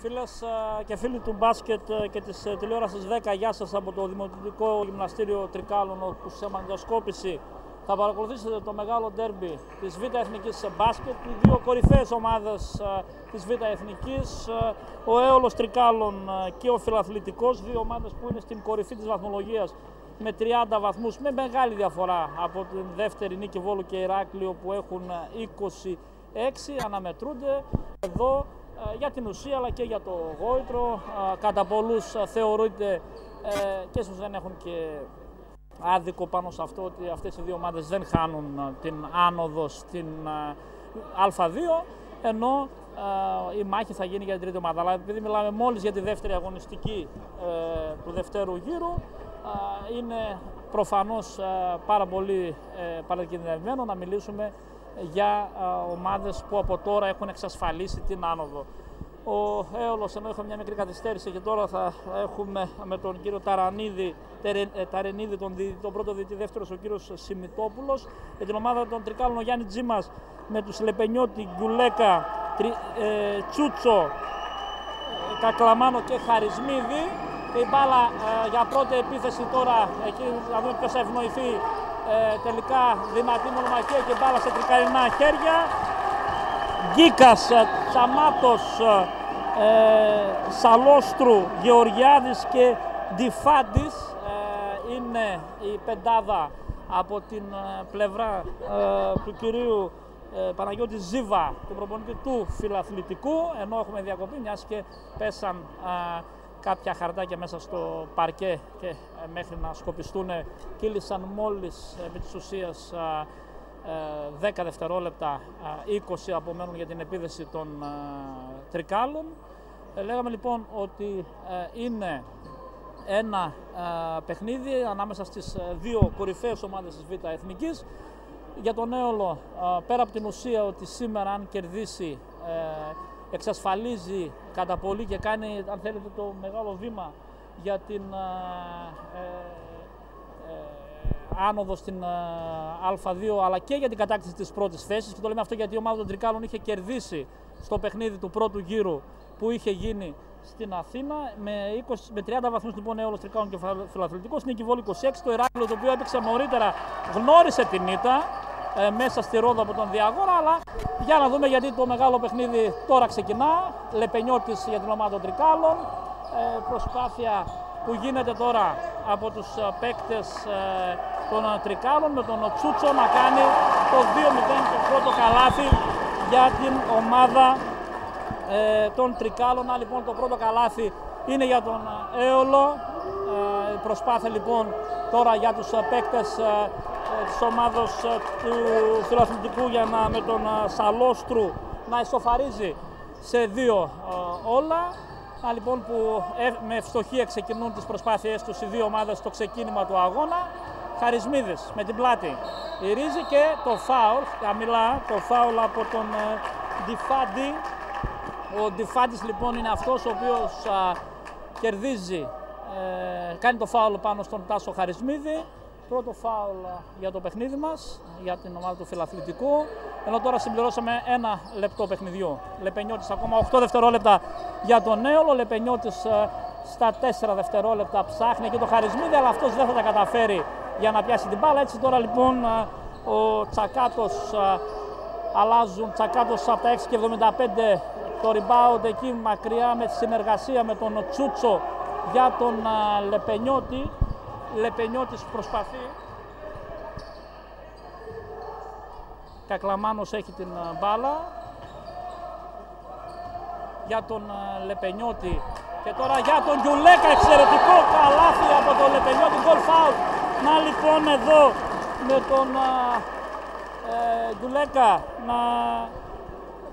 Φίλες και φίλοι του μπάσκετ και της τηλεόρασης 10, γεια σας από το Δημοτικό Γυμναστήριο Τρικάλων, όπου σε μαγνητοσκόπηση θα παρακολουθήσετε το μεγάλο ντέρμπι της Β' Εθνικής μπάσκετ, οι δύο κορυφαίες ομάδες της Β' Εθνικής, ο Έολος Τρικάλων και ο Φιλαθλητικός, δύο ομάδες που είναι στην κορυφή της βαθμολογίας με 30 βαθμούς, με μεγάλη διαφορά από την δεύτερη νίκη Βόλου και Ηράκλειο που έχουν 26, αναμετρούνται εδώ για την ουσία αλλά και για το γόητρο. Κατά πολλούς θεωρείται και ίσως δεν έχουν και άδικο πάνω σε αυτό ότι αυτές οι δύο ομάδες δεν χάνουν την άνοδο στην Α2, ενώ η μάχη θα γίνει για την τρίτη ομάδα. Αλλά επειδή μιλάμε μόλις για τη δεύτερη αγωνιστική του δευτέρου γύρου, είναι προφανώς πάρα πολύ παρακινδυνευμένο να μιλήσουμε για ομάδες που από τώρα έχουν εξασφαλίσει την άνοδο. Ο Έολος, ενώ είχαμε μια μικρή καθυστέρηση και τώρα θα έχουμε με τον κύριο Ταρενίδη, τον πρώτο διαιτητή, δεύτερος ο κύριος Σιμιτόπουλος, για την ομάδα των Τρικάλων ο Γιάννη Τζίμας με τους Λεπενιώτη, Γκιουλέκα, Τσούτσο, Κακλαμάνο και Χαρισμίδη. Και η μπάλα για πρώτη επίθεση τώρα, εκεί να δούμε ποιος θα ευνοηθεί. Τελικά δυνατή μονομαχία και μπάλα σε τρικαρινά χέρια. Γκίκας, Τσαμάτος, Σαλόστρου, Γεωργιάδης και Ντιφάντης είναι η πεντάδα από την πλευρά του κυρίου Παναγιώτη Ζήβα, του προπονητή του Φιλαθλητικού, ενώ έχουμε διακοπή μιας και πέσαν κάποια χαρτάκια μέσα στο παρκέ και μέχρι να σκοπιστούν κύλησαν μόλις επί της ουσίας 10 δευτερόλεπτα, 20 απομένουν για την επίδεση των Τρικάλων. Λέγαμε λοιπόν ότι είναι ένα παιχνίδι ανάμεσα στις δύο κορυφαίες ομάδες της Β' Εθνικής. Για τον Έολο, πέρα από την ουσία ότι σήμερα αν κερδίσει εξασφαλίζει κατά πολύ και κάνει, αν θέλετε, το μεγάλο βήμα για την άνοδο στην Α2 αλλά και για την κατάκτηση της πρώτης θέσης. Και το λέμε αυτό γιατί η ομάδα των Τρικάλων είχε κερδίσει στο παιχνίδι του πρώτου γύρου που είχε γίνει στην Αθήνα με 30 βαθμούς. Λοιπόν, Έολος Τρικάλων και Φιλαθλητικός, νίκη Βόλου 26. Το Ηράκλειο, το οποίο έπαιξε νωρίτερα, γνώρισε την ήττα μέσα στη Ρόδο από τον Διαγόρα, αλλά για να δούμε γιατί το μεγάλο παιχνίδι τώρα ξεκινά. Λεπενιώτης για την ομάδα των Τρικάλων, προσπάθεια που γίνεται τώρα από τους παίκτες των Τρικάλων με τον Τσούτσο να κάνει το 2-0, το πρώτο καλάθι για την ομάδα των Τρικάλων. Λοιπόν, το πρώτο καλάθι είναι για τον Έολο. Η προσπάθεια λοιπόν τώρα για τους παίκτες της ομάδος του Φιλαθλητικού για με τον Σαλόστρου να ισοφαρίζει σε 2 όλα. Λοιπόν, που με ευστοχία ξεκινούν τις προσπάθειές τους οι δύο ομάδες στο ξεκίνημα του αγώνα. Χαρισμίδης με την πλάτη γυρίζει και το φάουλ, χαμηλά, το φάουλ από τον Ντιφάντη. Ο Ντιφάντης λοιπόν είναι αυτός ο οποίος κερδίζει, κάνει το φάουλ πάνω στον Τάσο Χαρισμίδη. Πρώτο φάουλ για το παιχνίδι μας, για την ομάδα του Φιλαθλητικού, ενώ τώρα συμπληρώσαμε 1 λεπτό παιχνιδιού. Λεπενιώτης ακόμα 8 δευτερόλεπτα για τον Έολο. Λεπενιώτης στα 4 δευτερόλεπτα ψάχνει και το Χαρισμίδη, αλλά αυτός δεν θα τα καταφέρει για να πιάσει την μπάλα. Έτσι τώρα λοιπόν ο Τσακάτος, αλλάζουν Τσακάτος από τα 6,75 το rebound εκεί μακριά με τη συνεργασία με τον Τσούτσο για τον Λεπενιώτη. Λεπενιώτης προσπαθεί. Κακλαμάνος έχει την μπάλα για τον Λεπενιώτη και τώρα για τον Γκιουλέκα, εξαιρετικό καλάθι από τον Λεπενιώτη, goal foul. Να λοιπόν εδώ με τον Γκιουλέκα να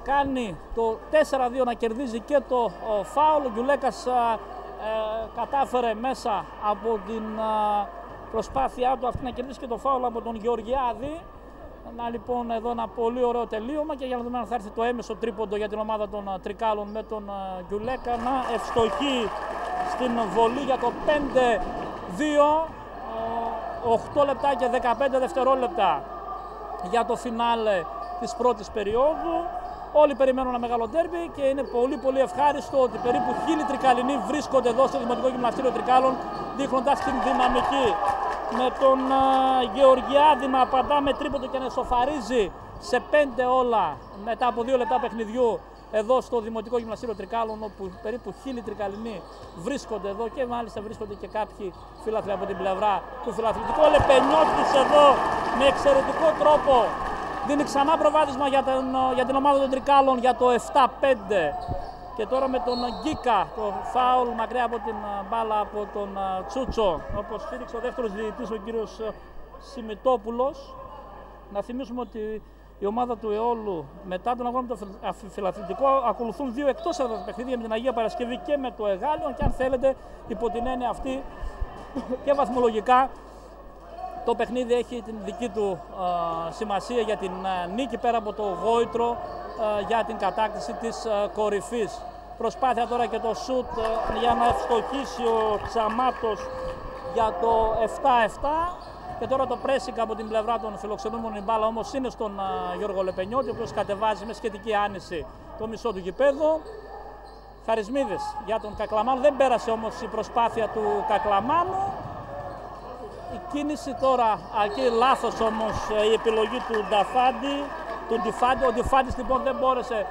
κάνει το 4-2, να κερδίζει και το φάουλ. Ο Γκιουλέκας κατάφερε μέσα από την προσπάθειά του αυτή να κερδίσει και το φάουλ από τον Γεωργιάδη. Να λοιπόν εδώ ένα πολύ ωραίο τελείωμα και για να δούμε αν θα έρθει το έμεσο τρίποντο για την ομάδα των Τρικάλων με τον Γκιουλέκα να ευστοχεί στην βολή για το 5-2. 8 λεπτά και 15 δευτερόλεπτα για το φινάλε της πρώτης περίοδου. Όλοι περιμένουν ένα μεγάλο ντέρμπι και είναι πολύ ευχάριστο ότι περίπου 1000 Τρικαλινοί βρίσκονται εδώ στο Δημοτικό Γυμναστήριο Τρικάλων, δείχνοντας την δυναμική. Με τον Γεωργιάδη να απαντά με τρίποντο και να ισοφαρίζει σε 5 όλα μετά από 2 λεπτά παιχνιδιού εδώ στο Δημοτικό Γυμναστήριο Τρικάλων, όπου περίπου 1000 Τρικαλινοί βρίσκονται εδώ και μάλιστα βρίσκονται και κάποιοι φίλαθλοι από την πλευρά του φιλαθλητικού. Ο Λεπενιώτης εδώ με εξαιρετικό τρόπο δίνει ξανά προβάδισμα για την ομάδα των Τρικάλων για το 7-5. Και τώρα με τον Γκίκα, το φάουλ μακριά από την μπάλα από τον Τσούτσο, όπως στήριξε ο δεύτερος διαιτητής, ο κύριος Σιμιτόπουλος. Να θυμίσουμε ότι η ομάδα του Εόλου μετά τον αγώνα με το φιλαθλητικό ακολουθούν 2 εκτός έδρας παιχνίδια με την Αγία Παρασκευή και με το Εγάλιον, και αν θέλετε υπό την έννοια αυτή και βαθμολογικά το παιχνίδι έχει την δική του σημασία για την νίκη πέρα από το γόητρο για την κατάκτηση της κορυφής. Προσπάθεια τώρα και το σουτ για να ευστοχίσει ο Τσαμάτος για το 7-7. Και τώρα το pressing από την πλευρά των φιλοξενούμενων, η μπάλα όμως είναι στον Γιώργο Λεπενιώτη, ο οποίος κατεβάζει με σχετική άνηση το μισό του γηπέδου. Χαρισμίδης για τον Κακλαμάνο, δεν πέρασε όμως η προσπάθεια του Κακλαμάνου. Η κίνηση τώρα, αρκεί λάθος όμως η επιλογή του Νταφάντη, ο Ντιφάντης λοιπόν δεν μπόρεσε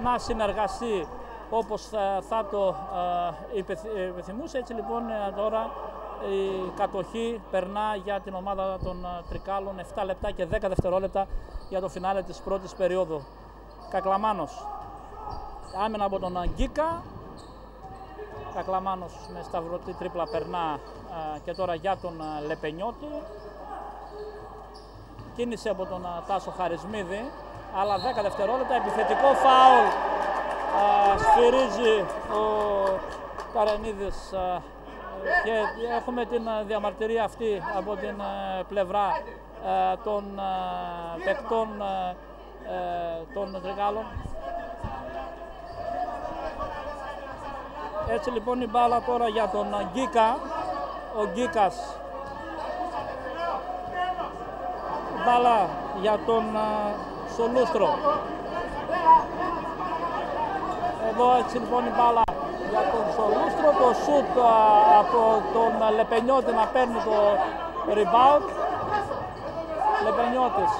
να συνεργαστεί όπως θα το επιθυμούσε. Έτσι λοιπόν τώρα η κατοχή περνά για την ομάδα των Τρικάλων, 7 λεπτά και 10 δευτερόλεπτα για το φινάλε της πρώτης περίοδου. Κακλαμάνος, άμυνα από τον Γκίκα. Κακλαμάνος με σταυρωτή τρίπλα περνά και τώρα για τον Λεπενιώτη. Κίνηση από τον Τάσο Χαρισμίδη, άλλα 10 δευτερόλεπτα, επιθετικό φάουλ. Σφυρίζει ο Καρενίδης και έχουμε την διαμαρτυρία αυτή από την πλευρά των παικτών των Τρικάλων. Έτσι λοιπόν η μπάλα τώρα για τον Γκίκα, ο Γκίκας, η μπάλα για τον Σολούστρο. Εδώ έτσι λοιπόν η μπάλα για τον Σολούστρο, το σουτ από τον Λεπενιώτη να παίρνει το rebound. Λεπενιώτης.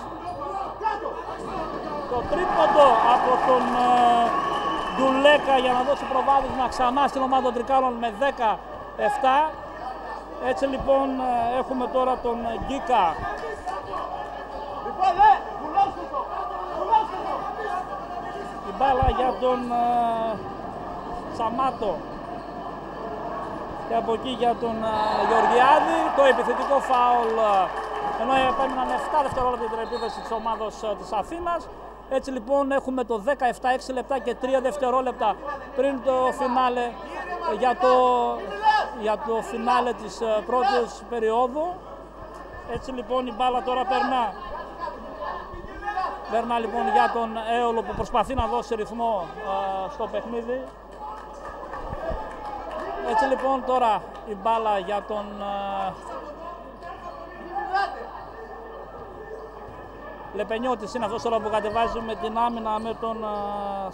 Το τρίποντο από τον Ντουλέκα για να δώσει προβάδισμα ξανά στην ομάδα των Τρικάλων με 17. Έτσι λοιπόν έχουμε τώρα τον Γκίκα. Η μπάλα για τον Τσαμάτο και από εκεί για τον Γεωργιάδη. Το επιθετικό φάουλ, ενώ επέμειναν 7 δευτερόλεπτα την επίθεση της ομάδος της Αθήνας. Έτσι λοιπόν έχουμε το 17, 6 λεπτά και 3 δευτερόλεπτα πριν το φινάλε για το φινάλε της πρώτης περίοδου. Έτσι λοιπόν η μπάλα τώρα περνά. Περνά λοιπόν για τον Έολο που προσπαθεί να δώσει ρυθμό στο παιχνίδι. Έτσι λοιπόν τώρα η μπάλα για τον Λεπενιώτης, είναι αυτός τώρα που κατεβάζει με την άμυνα με τον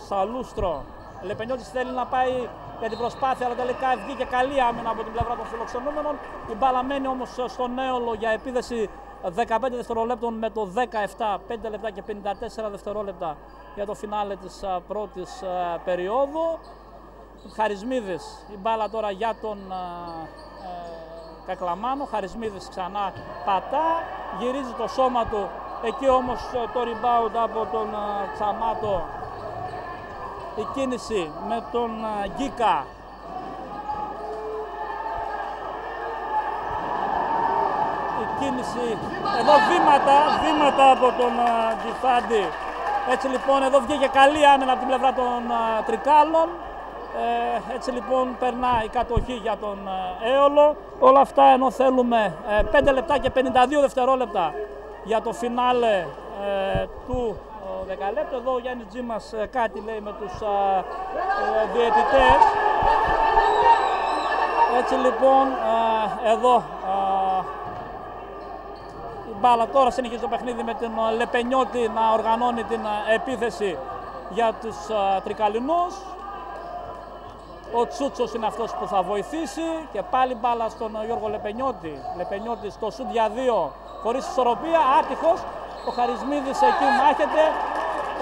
Σαλούστρο. Λεπενιώτης θέλει να πάει για την προσπάθεια, αλλά τελικά βγήκε καλή άμυνα από την πλευρά των φιλοξενούμενων. Η μπάλα μένει όμως στον Έολο για επίδεση 15 δευτερολέπτων με το 17, 5 λεπτά και 54 δευτερόλεπτα για το φινάλε της πρώτης περίοδου. Χαρισμίδης, η μπάλα τώρα για τον Κακλαμάνο. Χαρισμίδης ξανά πατά, γυρίζει το σώμα του, εκεί όμως το rebound από τον Τσαμάτο. Η κίνηση με τον Γκίκα. Η κίνηση, εδώ βήματα από τον Ντιφάντη. Έτσι λοιπόν εδώ βγήκε καλή άμυνα από την πλευρά των Τρικάλων. Έτσι λοιπόν περνά η κατοχή για τον Έολο. Όλα αυτά ενώ θέλουμε 5 λεπτά και 52 δευτερόλεπτα για το φινάλε του δεκαλέπτου. Εδώ ο Γιάννης Τζίμας κάτι λέει με τους διαιτητές. Έτσι λοιπόν εδώ η μπάλα τώρα συνεχίζει το παιχνίδι με τον Λεπενιώτη να οργανώνει την επίθεση για τους Τρικαλινούς. Ο Τσούτσος είναι αυτός που θα βοηθήσει και πάλι μπάλα στον Γιώργο Λεπενιώτη. Λεπενιώτης στο σουτ για 2 χωρίς ισορροπία, άτυχος. Ο Χαρισμίδης εκεί μάχεται.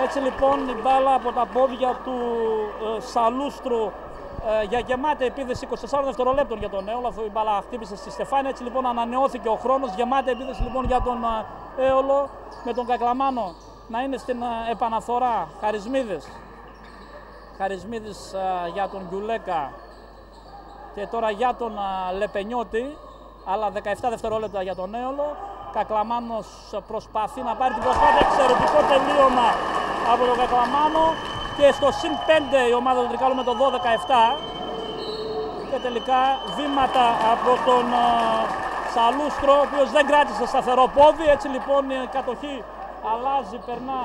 Έτσι λοιπόν η μπάλα από τα πόδια του Σαλούστρου για γεμάτη επίδεση 24 δευτερολέπτων για τον Έολο, αφού η μπάλα χτύπησε στη Στεφάνη. Έτσι λοιπόν ανανεώθηκε ο χρόνος, γεμάτη επίδεση λοιπόν για τον Έολο, με τον Κακλαμάνο να είναι στην επαναφορά. Χαρισμίδης για τον Γκιουλέκα και τώρα για τον Λεπενιώτη, άλλα 17 δευτερόλεπτα για τον Έολο. Κακλαμάνος προσπαθεί να πάρει την προσπάθεια, εξαιρετικό τελείωμα από τον Κακλαμάνο και στο συν 5 η ομάδα του Τρικάλου με το 12-17 και τελικά βήματα από τον Σαλούστρο, ο οποίος δεν κράτησε σταθερό πόδι. Έτσι λοιπόν η κατοχή αλλάζει, περνά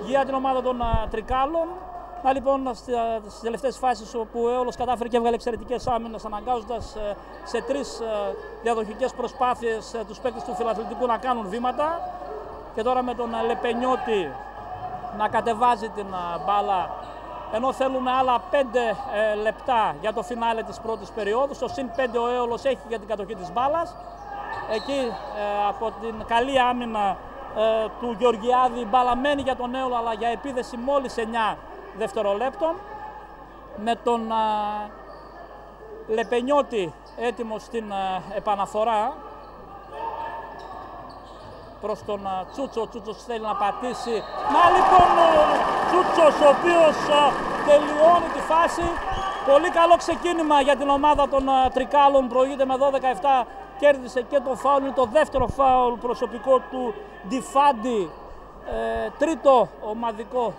για την ομάδα των Τρικάλων. Να λοιπόν στις τελευταίες φάσεις όπου ο Έολος κατάφερε και έβγαλε εξαιρετικές άμυνες, αναγκάζοντας σε 3 διαδοχικές προσπάθειες τους παίκτες του Φιλαθλητικού να κάνουν βήματα. Και τώρα με τον Λεπενιώτη να κατεβάζει την μπάλα, ενώ θέλουμε άλλα 5 λεπτά για το φινάλε της πρώτης περίοδου. Στο συν 5 ο Έολος έχει για την κατοχή της μπάλας. Εκεί από την καλή άμυνα του Γεωργιάδη η μπάλα μένει για τον Έολο, αλλά για επίδεση μόλις 9 δευτερολέπτων, με τον Λεπενιώτη έτοιμος στην επαναφορά προς τον Τσούτσο. Ο Τσούτσος θέλει να πατήσει. Να λοιπόν ο Τσούτσος, ο οποίος τελειώνει τη φάση. Πολύ καλό ξεκίνημα για την ομάδα των Τρικάλων, προηγείται με 12-17, κέρδισε και το φάουλ, είναι το δεύτερο φάουλ προσωπικό του Ντιφάντη. Τέταρτο ομαδικό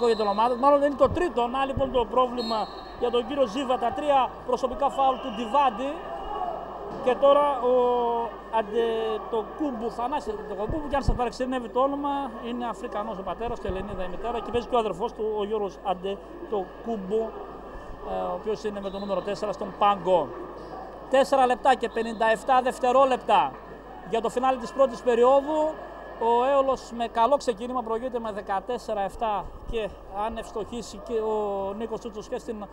για την ομάδα, μάλλον δεν είναι το τρίτο. Να λοιπόν το πρόβλημα για τον κύριο Ζήβα, τα 3 προσωπικά φάουλ του Ντιβάντη. Και τώρα ο Αντετοκούμπου, Θανάση Αντετοκούμπου, και αν σας παρεξενεύει το όνομα, είναι Αφρικανός ο πατέρας και Ελληνίδα η μητέρα, και παίζει και ο αδερφός του, ο Γιώργος Αντετοκούμπου, ο οποίος είναι με το νούμερο 4 στον πάγκο. 4 λεπτά και 57 δευτερόλεπτα για το φινάλι της πρώτης περίοδου. Ο Έολος με καλό ξεκίνημα προηγείται με 14-7 και αν ευστοχίσει και ο Νίκος Τσούτσος και στην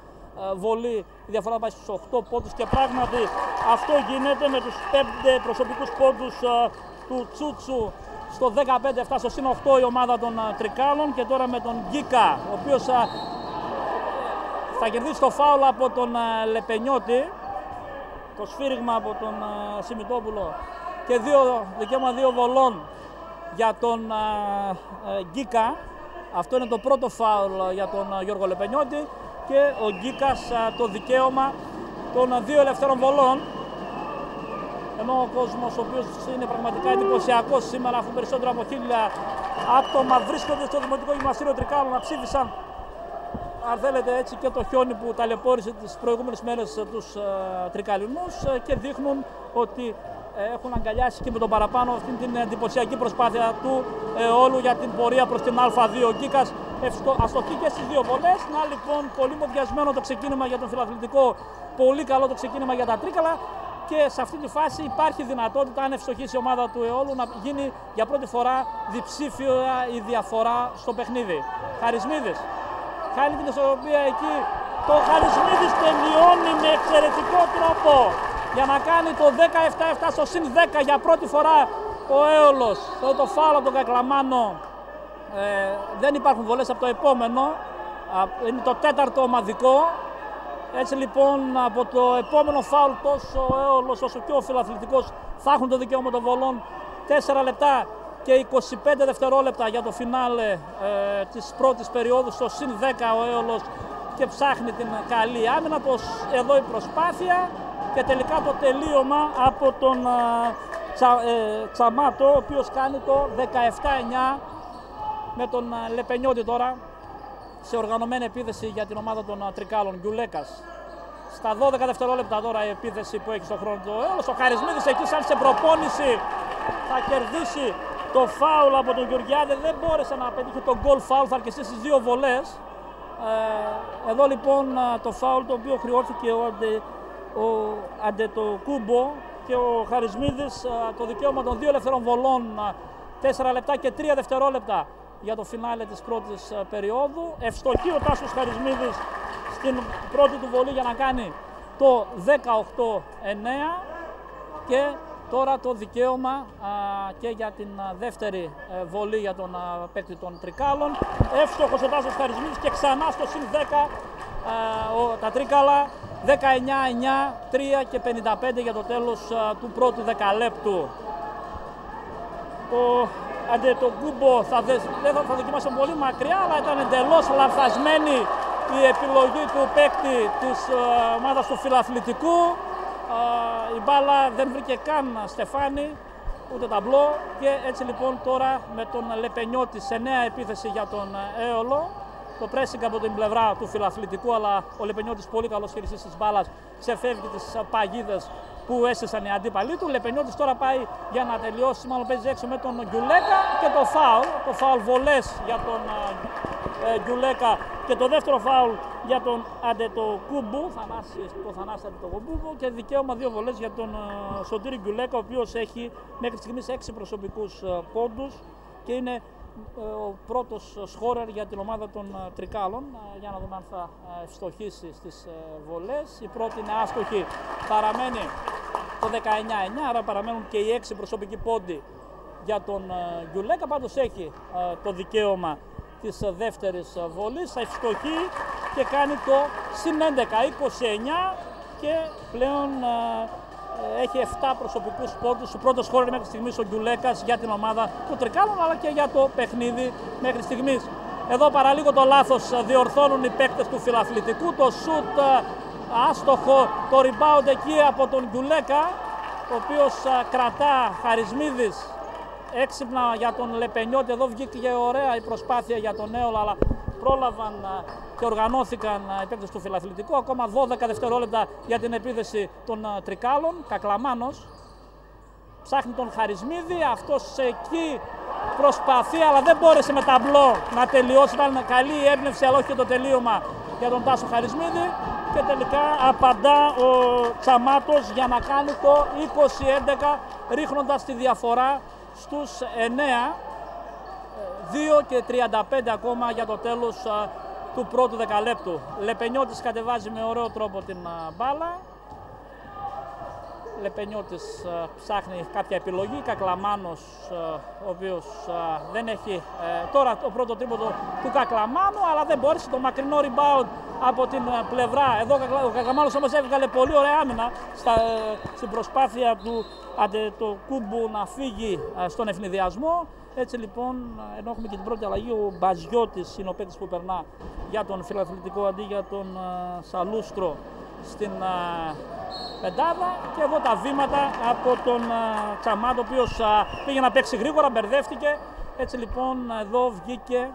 βολή, η διαφορά θα πάει στους 8 πόντους και πράγματι αυτό γίνεται με τους 5 προσωπικούς πόντους του Τσούτσου. Στο 15-7 στο συν 8 η ομάδα των Τρικάλων, και τώρα με τον Γκίκα, ο οποίος θα κερδίσει το φάουλ από τον Λεπενιώτη, το σφύριγμα από τον Σιμιτόπουλο, και δικαίωμα 2 βολών για τον Γκίκα. Αυτό είναι το πρώτο φάουλ για τον Γιώργο Λεπενιώτη, και ο Γκίκας το δικαίωμα των 2 ελευθέρων βολών. Ενώ ο κόσμος, ο οποίος είναι πραγματικά εντυπωσιακός σήμερα, αφού περισσότερο από 1000 άτομα βρίσκονται στο Δημοτικό Γυμναστήριο Τρικάλων να ψήφισαν, αν θέλετε έτσι, και το χιόνι που ταλαιπώρησε τις προηγούμενες μέρες τους Τρικαλινούς, και δείχνουν ότι έχουν αγκαλιάσει και με τον παραπάνω αυτήν την εντυπωσιακή προσπάθεια του Εόλου για την πορεία προς την Α2. Ο Γκίκας αστοχεί και στις 2 βολές. Να λοιπόν, πολύ μοδιασμένο το ξεκίνημα για τον Φιλαθλητικό, πολύ καλό το ξεκίνημα για τα Τρίκαλα, και σε αυτή τη φάση υπάρχει δυνατότητα, αν ευστοχίσει η ομάδα του Εόλου, να γίνει για πρώτη φορά διψήφια η διαφορά στο παιχνίδι. Χαρισμίδης χάνει την ισορροπία εκεί. Το Χαρισμίδης τελειώνει με εξαιρετικό τρόπο για να κάνει το 17-7 στο συν 10 για πρώτη φορά ο Έολος. Το φάουλ από τον Κακλαμάνο, δεν υπάρχουν βολές από το επόμενο, είναι το 4ο ομαδικό. Έτσι λοιπόν από το επόμενο φάουλ τόσο ο Έολος όσο και ο Φιλαθλητικός θα έχουν το δικαίωμα των βολών. 4 λεπτά και 25 δευτερόλεπτα για το φινάλε της πρώτης περίοδου, στο συν 10 ο Έολος, και ψάχνει την καλή άμυνα. Εδώ η προσπάθεια και τελικά το τελείωμα από τον Τσαμάτο, ο οποίος κάνει το 17-9 με τον Λεπενιώτη τώρα σε οργανωμένη επίθεση για την ομάδα των Τρικάλων. Γκιουλέκας στα 12 δευτερόλεπτα τώρα η επίθεση που έχει στον χρόνο του Έολος. Ο Χαρισμίδης εκεί σαν σε προπόνηση θα κερδίσει το φάουλ από τον Γεωργιάδη, δεν μπόρεσε να πετύχει το γκολ φάουλ, θα αρκεστεί στις 2 βολές. Εδώ λοιπόν το φάουλ το οποίο χρειώθηκε ο Αντετοκούμπο, και ο Χαρισμίδης το δικαίωμα των 2 ελευθερών βολών. 4 λεπτά και 3 δευτερόλεπτα για το φινάλε της πρώτης περίοδου. Ευστοχεί ο Τάσος Χαρισμίδης στην πρώτη του βολή για να κάνει το 18-9 και τώρα το δικαίωμα και για την δεύτερη βολή για τον παίκτη των Τρικάλων. Εύστοχος ο Τάσος Χαρισμίδης και ξανά στο συν 10 τα Τρίκαλα. 19-9, 3 και 55 για το τέλος του πρώτου δεκαλέπτου. Ο Αντετοκούμπο θα δοκιμάσει πολύ μακριά, αλλά ήταν εντελώς λανθασμένη η επιλογή του παίκτη της ομάδας του φιλαθλητικού. Η μπάλα δεν βρήκε καν στεφάνι, ούτε ταμπλό, και έτσι λοιπόν τώρα με τον Λεπενιώτη σε νέα επίθεση για τον Έολο. Το pressing από την πλευρά του φιλαθλητικού, αλλά ο Λεπενιώτης, πολύ καλός χειριστής της μπάλας, ξεφεύγει τις παγίδες που έσυσαν οι αντίπαλοι του. Ο Λεπενιώτης τώρα πάει για να τελειώσει, μάλλον παίζει έξω με τον Γκιουλέκα, και το φάουλ βολές για τον Γκιουλέκα και το δεύτερο φάουλ για τον Αντετοκούμπο, το Θανάση Αντετοκούμπο, και δικαίωμα 2 βολές για τον Σωτήρη Γκιουλέκα, ο οποίος έχει μέχρι στιγμής 6 προσωπικούς πόντους και είναι ο πρώτος σκόρερ για την ομάδα των Τρικάλων. Για να δούμε αν θα ευστοχίσει στις βολές. Η πρώτη είναι άστοχη, παραμένει το 19-9, άρα παραμένουν και οι 6 προσωπικοί πόντοι για τον Γκιουλέκα. Πάντως έχει το δικαίωμα της δεύτερης βολής, θα ευστοχεί και κάνει το συν 11, 29, και πλέον έχει 7 προσωπικούς πόντους. Ο πρώτος σκόρερ μέχρι στιγμής ο Γκιουλέκας για την ομάδα του Τρικάλων, αλλά και για το παιχνίδι μέχρι στιγμής. Εδώ παραλίγο το λάθος διορθώνουν οι παίκτες του φιλαθλητικού. Το σουτ άστοχο, το rebound εκεί από τον Γκιουλέκα, ο οποίος κρατά. Χαρισμίδης έξυπνα για τον Λεπενιώτη. Εδώ βγήκε ωραία η προσπάθεια για τον Έολο, αλλά πρόλαβαν και οργανώθηκαν οι παίκτες του φιλαθλητικού. Ακόμα 12 δευτερόλεπτα για την επίθεση των Τρικάλων. Κακλαμάνος ψάχνει τον Χαρισμίδη, αυτός εκεί προσπαθεί, αλλά δεν μπόρεσε με ταμπλό να τελειώσει. Ήταν καλή η έμπνευση, αλλά όχι και το τελείωμα για τον Τάσο Χαρισμίδη, και τελικά απαντά ο Τσαμάτος για να κάνει το 20-11, ρίχνοντας τη διαφορά στους 9. 2 και 35 ακόμα για το τέλος του πρώτου δεκαλέπτου. Λεπενιώτης κατεβάζει με ωραίο τρόπο την μπάλα. Λεπενιώτης ψάχνει κάποια επιλογή. Κακλαμάνος, ο οποίος δεν έχει τώρα το πρώτο τρίποντο του Κακλαμάνου, αλλά δεν μπόρεσε. Το μακρινό rebound από την πλευρά. Εδώ ο Κακλαμάνος όμως έβγαλε πολύ ωραία άμυνα στην προσπάθεια του Αντετοκούμπου να φύγει στον ευνηδιασμό. Έτσι λοιπόν, ενώ έχουμε και την πρώτη αλλαγή, ο Μπαζιώτης είναι ο παίκτης που περνά για τον φιλαθλητικό αντί για τον Σαλούστρο στην πεντάδα. Και εδώ τα βήματα από τον Τσαμάτο, ο οποίος πήγε να παίξει γρήγορα, μπερδεύτηκε. Έτσι λοιπόν εδώ βγήκε,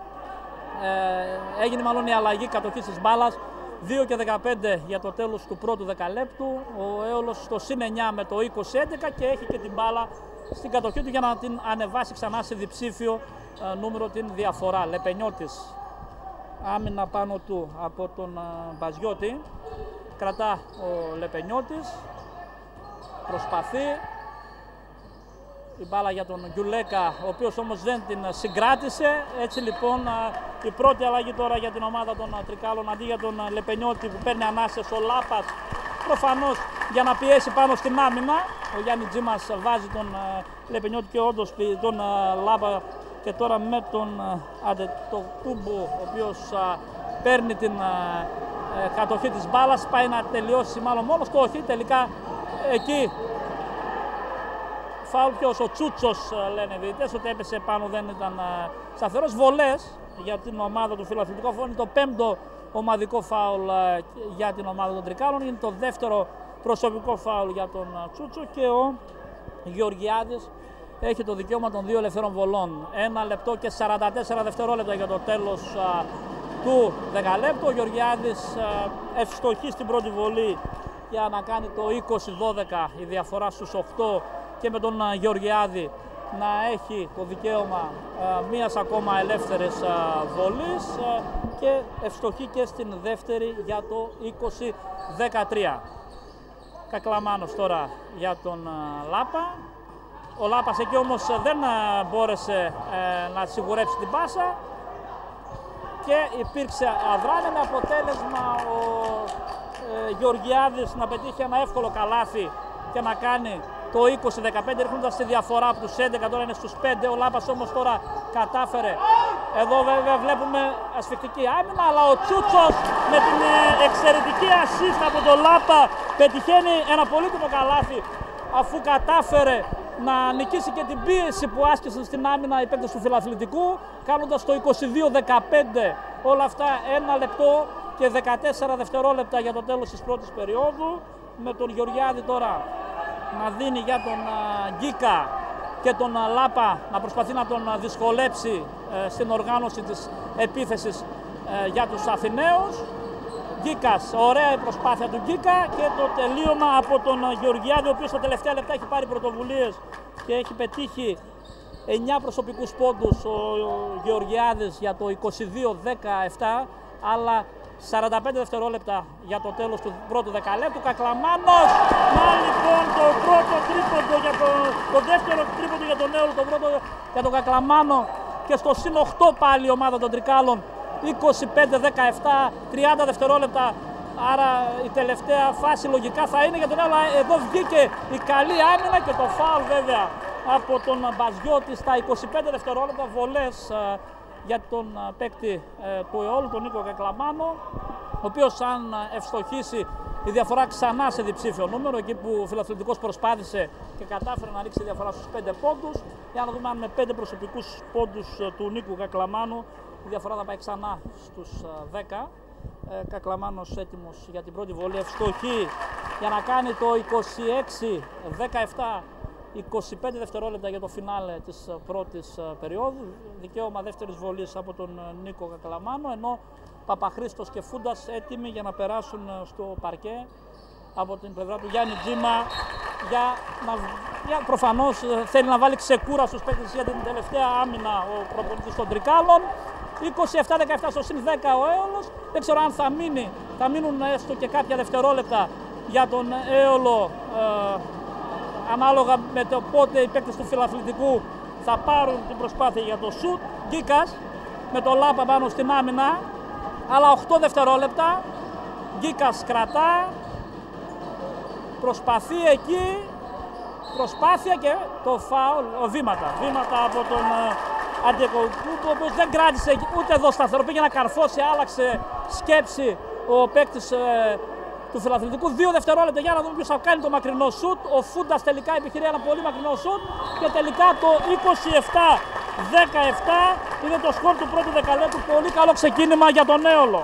έγινε μάλλον η αλλαγή κατοχής της μπάλας. 2 και 15 για το τέλος του πρώτου δεκαλέπτου. Ο Έολος στο συν 9 με το 20-11 και έχει και την μπάλα στην κατοχή του για να την ανεβάσει ξανά σε διψήφιο νούμερο την διαφορά. Λεπενιώτης, άμυνα πάνω του από τον Μπαζιώτη. Κρατά ο Λεπενιώτης, προσπαθεί. Η μπάλα για τον Γκιουλέκα, ο οποίος όμως δεν την συγκράτησε. Έτσι λοιπόν η πρώτη αλλαγή τώρα για την ομάδα των Τρικάλων, αντί για τον Λεπενιώτη που παίρνει ανάσες, ο Λάπας, προφανώς για να πιέσει πάνω στην άμυνα. Ο Γιάννη Τζίμας βάζει τον Λεπενιώτη και όντως τον Λάπα, και τώρα με τον Αντετοκούμπο, ο οποίος παίρνει την κατοχή της μπάλας, πάει να τελειώσει μάλλον μόνος του, όχι, τελικά εκεί φάουλ ποιος, ο Τσούτσος λένε οι διαιτητές, ότι έπεσε πάνω, δεν ήταν σταθερός. Βολές για την ομάδα του φιλαθλητικού, αυτό είναι το 5ο ομαδικό φάουλ για την ομάδα των Τρικάλων, είναι το δεύτερο προσωπικό φάουλ για τον Τσούτσο, και ο Γεωργιάδης έχει το δικαίωμα των 2 ελευθερών βολών. 1 λεπτό και 44 δευτερόλεπτα για το τέλος του δεκαλέπτου. Ο Γεωργιάδης ευστοχεί στην πρώτη βολή για να κάνει το 20-12, η διαφορά στους 8, και με τον Γεωργιάδη να έχει το δικαίωμα μίας ακόμα ελεύθερης βολής, και ευστοχεί και στην δεύτερη για το 20-13. Κακλαμάνος τώρα για τον Λάπα. Ο Λάπας εκεί όμως δεν μπόρεσε να σιγουρέψει την πάσα και υπήρξε αδράνεια, με αποτέλεσμα ο Γεωργιάδης να πετύχει ένα εύκολο καλάθι και να κάνει το 20-15, ρίχνοντας τη διαφορά από τους 11, τώρα είναι στους 5. Ο Λάπας όμως τώρα κατάφερε. Εδώ βέβαια βλέπουμε ασφικτική άμυνα, αλλά ο Τσούτσος με την εξαιρετική assist από τον Λάπα πετυχαίνει ένα πολύτιμο καλάθι, αφού κατάφερε να νικήσει και την πίεση που άσκησαν στην άμυνα οι παίκτες του Φιλαθλητικού, κάνοντας το 22-15. Όλα αυτά 1 λεπτό και 14 δευτερόλεπτα για το τέλος της πρώτης περίοδου, με τον Γεωργιάδη τώρα να δίνει για τον Γκίκα και τον Λάπα να προσπαθεί να τον δυσκολέψει στην οργάνωση της επίθεσης για τους Αθηναίους. Γκίκας, ωραία η προσπάθεια του Γκίκα και το τελείωμα από τον Γεωργιάδη, ο οποίος στα τελευταία λεπτά έχει πάρει πρωτοβουλίες και έχει πετύχει 9 προσωπικούς πόντους ο Γεωργιάδης για το 22-17, αλλά 45 δευτερόλεπτα για το τέλος του πρώτου δεκαλέπτου. Κακλαμάνος, να λοιπόν το πρώτο τρίποντο για το δεύτερο τρίποντο για τον Νέολο, το πρώτο για τον Κακλαμάνο, και στο συν 8 πάλι η ομάδα των Τρικάλων. 25-17, 30 δευτερόλεπτα, άρα η τελευταία φάση λογικά θα είναι για τον Νέολο. Εδώ βγήκε η καλή άμυνα και το φάουλ βέβαια από τον Μπαζιώτη στα 25 δευτερόλεπτα, βολές για τον παίκτη του ΕΟΛ, τον Νίκο Κακλαμάνο, ο οποίος αν ευστοχίσει η διαφορά ξανά σε διψήφιο νούμερο, εκεί που ο Φιλαθλητικός προσπάθησε και κατάφερε να ρίξει τη διαφορά στους 5 πόντους. Για να δούμε αν με 5 προσωπικούς πόντους του Νίκου Κακλαμάνου η διαφορά θα πάει ξανά στους 10. Κακλαμάνος έτοιμος για την πρώτη βολή, ευστοχή για να κάνει το 26-17. 25 δευτερόλεπτα για το φινάλε της πρώτης περίοδου. Δικαίωμα δεύτερης βολής από τον Νίκο Κακλαμάνο, ενώ Παπαχρήστος και Φούντας έτοιμοι για να περάσουν στο παρκέ από την πλευρά του Γιάννη Τζίμα, προφανώς θέλει να βάλει ξεκούρα στους παίκτες για την τελευταία άμυνα ο προπονητής των Τρικάλων. 27-17 στο συν 10 ο Έολος. Δεν ξέρω αν θα μείνουν έστω και κάποια δευτερόλεπτα για τον Έολο, ανάλογα με το πότε οι παίκτες του Φιλαθλητικού θα πάρουν την προσπάθεια για το σουτ. Γκίκας με το Λάπα πάνω στην άμυνα, αλλά 8 δευτερόλεπτα. Γκίκας κρατά, προσπαθεί εκεί, προσπάθεια και το φάουλ, βήματα από τον Αντεκοκούμπο, ο οποίος δεν κράτησε ούτε εδώ σταθερό, πήγε να καρφώσει, άλλαξε σκέψη ο παίκτης του Φιλαθλητικού. 2 δευτερόλεπτα για να δούμε ποιος θα κάνει το μακρινό σουτ. Ο Φούντας τελικά επιχειρεί ένα πολύ μακρινό σουτ και τελικά το 27-17 είναι το σκορ του πρώτου δεκαλέπτου. Πολύ καλό ξεκίνημα για τον Έολο.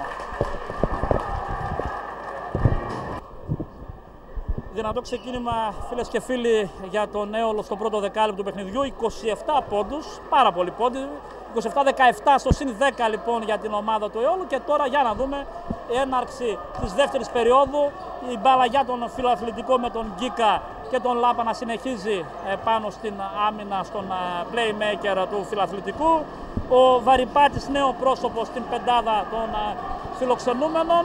Δυνατό ξεκίνημα, φίλες και φίλοι, για τον Έολο στο πρώτο δεκάλεπτο του παιχνιδιού. 27 πόντους, πάρα πολλοί πόντοι. 27-17 στο συν 10 λοιπόν για την ομάδα του Έολου. Και τώρα για να δούμε έναρξη της δεύτερης περίοδου. Η μπάλα για τον Φιλαθλητικό με τον Γκίκα και τον Λάπα να συνεχίζει πάνω στην άμυνα, στον playmaker του Φιλαθλητικού. Ο Βαρυπάτης, νέο πρόσωπο στην πεντάδα των φιλοξενούμενων.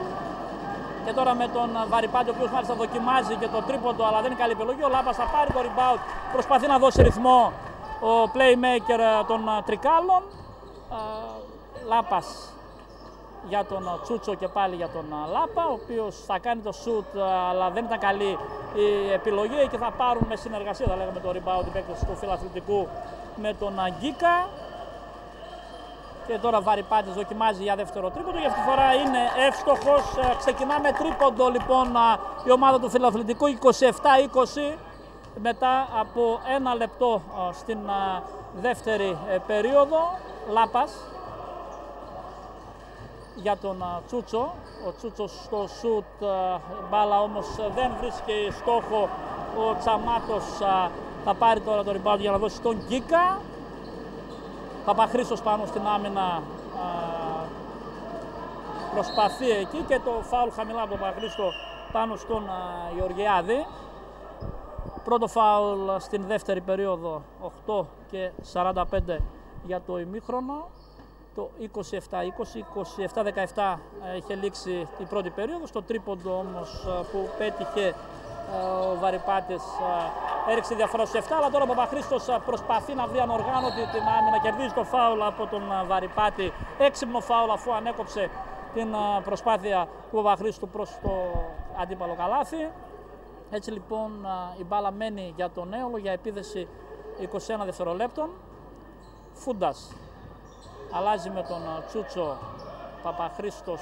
Και τώρα με τον Βαρυπάτη, ο οποίος μάλιστα δοκιμάζει και το τρίποντο, αλλά δεν είναι καλή επιλογή. Ο Λάπας θα πάρει το rebound, προσπαθεί να δώσει ρυθμό ο playmaker των Τρικάλων. Λάπας για τον Τσούτσο και πάλι για τον Λάπα, ο οποίος θα κάνει το shoot, αλλά δεν ήταν καλή η επιλογή και θα πάρουν με συνεργασία, θα λέγαμε, το rebound οι παίκτες του Φιλαθλητικού με τον Γκίκα. Και τώρα Βαρυπάτης δοκιμάζει για δεύτερο τρίποντο, για αυτή τη φορά είναι εύστοχος. Ξεκινά με τρίποντο λοιπόν η ομάδα του Φιλαθλητικού, 27-20, μετά από 1 λεπτό στην δεύτερη περίοδο. Λάπας για τον Τσούτσο, ο Τσούτσος στο σουτ, μπάλα όμως δεν βρίσκει στόχο. Ο Τσαμάτος θα πάρει τώρα το rebound για να δώσει στον Γκίκα. Παπαχρήστος πάνω στην άμυνα, προσπαθεί εκεί και το φάουλ χαμηλά από τον Παπαχρήστο πάνω στον Γεωργιάδη. Πρώτο φάουλ στην δεύτερη περίοδο, 8 και 45 για το ημίχρονο. Το 27-20, 27-17 είχε λήξει η πρώτη περίοδο. Στο τρίποντο όμως που πέτυχε ο Βαρυπάτης έριξε διαφορά στους 7, αλλά τώρα ο Παπαχρήστος προσπαθεί να βρει ανοργάνωτη την άμυνα, κερδίζει το φάουλ από τον Βαρυπάτη, έξυπνο φάουλ αφού ανέκοψε την προσπάθεια του Παπαχρήστου προς το αντίπαλο καλάθι. Έτσι λοιπόν η μπάλα μένει για τον Έολο για επίδεση 21 δευτερολέπτων. Φούντας αλλάζει με τον Τσούτσο, Παπαχρήστος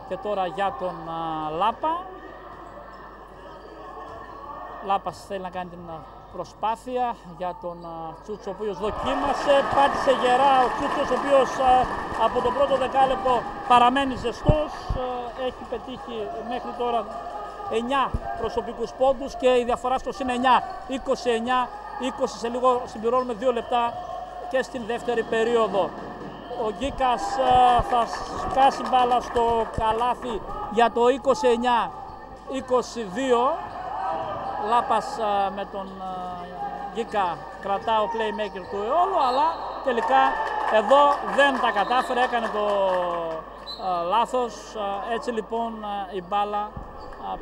και τώρα για τον Λάπα. Λάπας θέλει να κάνει την προσπάθεια για τον Τσούτσο, ο οποίος δοκίμασε, πάτησε γερά ο Τσούτσος, ο οποίος από το πρώτο δεκάλεπτο παραμένει ζεστός. Έχει πετύχει μέχρι τώρα 9 προσωπικούς πόντους και η διαφορά στους είναι 9, 29, 20, σε λίγο συμπληρώνουμε 2 λεπτά και στην δεύτερη περίοδο. Ο Γκίκας θα σκάσει μπάλα στο καλάθι για το 29-22. Λάπας με τον Γκίκα κρατά ο playmaker του Εόλου, αλλά τελικά εδώ δεν τα κατάφερε, έκανε το λάθος. Έτσι λοιπόν η μπάλα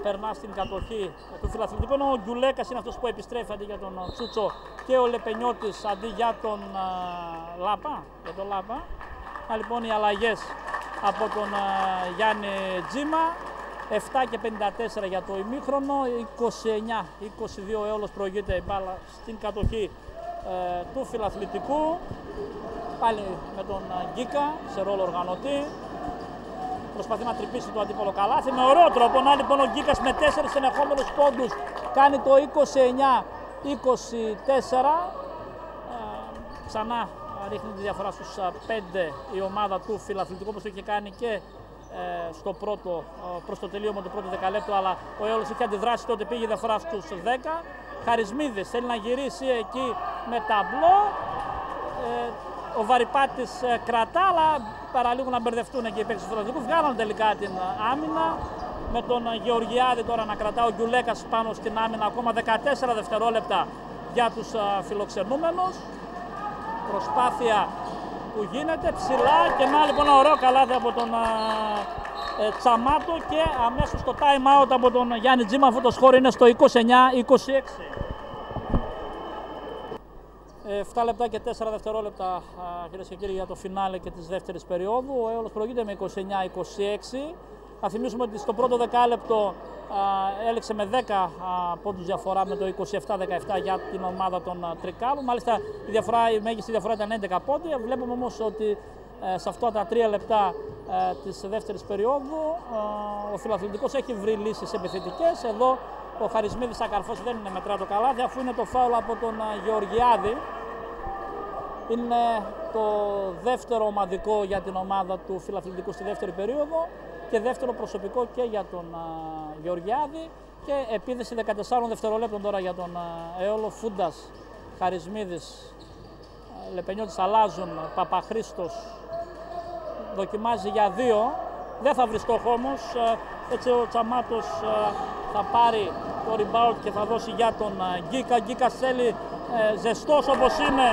περνά στην κατοχή του φιλαθλητικού, ενώ ο Γκιουλέκας είναι αυτός που επιστρέφει αντί για τον Τσούτσο και ο Λεπενιώτης αντί για τον Λάπα. Λοιπόν οι αλλαγές από τον Γιάννη Τζίμα. 7 και 54 για το ημίχρονο, 29-22 ο Έολος προηγείται η μπάλα στην κατοχή του φιλαθλητικού. Πάλι με τον Γκίκα σε ρόλο οργανωτή. Προσπαθεί να τρυπήσει το αντίπολο καλάθι με ωραίο τρόπο. Να λοιπόν ο Γκίκας με 4 συνεχόμενους πόντους κάνει το 29-24. Ξανά ρίχνει τη διαφορά στους 5 η ομάδα του φιλαθλητικού, όπως το είχε κάνει και στο πρώτο, προς το τελείωμα του πρώτου δεκαλέπτου, αλλά ο Έολος είχε αντιδράσει, τότε πήγε η διαφορά στους 10. Χαρισμίδης θέλει να γυρίσει εκεί με ταμπλό. Ο Βαρυπάτης κρατά, αλλά παραλίγο να μπερδευτούν και οι παίκτες του φιλαθλητικού. Βγάλαν τελικά την άμυνα με τον Γεωργιάδη τώρα να κρατά ο Γκιουλέκας πάνω στην άμυνα. Ακόμα 14 δευτερόλεπτα για τους φιλοξενούμενους. Προσπάθεια που γίνεται ψηλά και να λοιπόν ένα ωραίο καλάθι από τον Τσαμάτο και αμέσως το time out από τον Γιάννη Τζίμα, αφού το σκορ είναι στο 29-26. 7 λεπτά και 4 δευτερόλεπτα κυρίες και κύριοι για το φινάλε και της δεύτερης περίοδου. Ο Έολος προηγείται με 29-26. Θα θυμίσουμε ότι στο πρώτο δεκάλεπτο έλεξε με 10 πόντους διαφορά με το 27-17 για την ομάδα των Τρικάλων. Μάλιστα η μέγιστη διαφορά ήταν 11 πόντοι. Βλέπουμε όμως ότι σε αυτά τα 3 λεπτά της δεύτερης περίοδου ο φιλαθλητικός έχει βρει λύσεις επιθετικές. Εδώ ο Χαρισμίδης θα καρφώσει, δεν είναι μετρά το καλάθι, αφού είναι το φάουλ από τον Γεωργιάδη. Είναι το δεύτερο ομαδικό για την ομάδα του φιλαθλητικού στη δεύτερη περίοδο και δεύτερο προσωπικό και για τον Γεωργιάδη, και επίδεση 14 δευτερολέπτων τώρα για τον Έολο. Φούντας, Χαρισμίδης, Λεπενιώτης αλλάζουν, Παπαχρήστος δοκιμάζει για 2, δεν θα βρει στόχο όμως. Έτσι ο Τσαμάτος θα πάρει το rebound και θα δώσει για τον Γκίκα. Γκίκα θέλει ζεστός όπως είναι,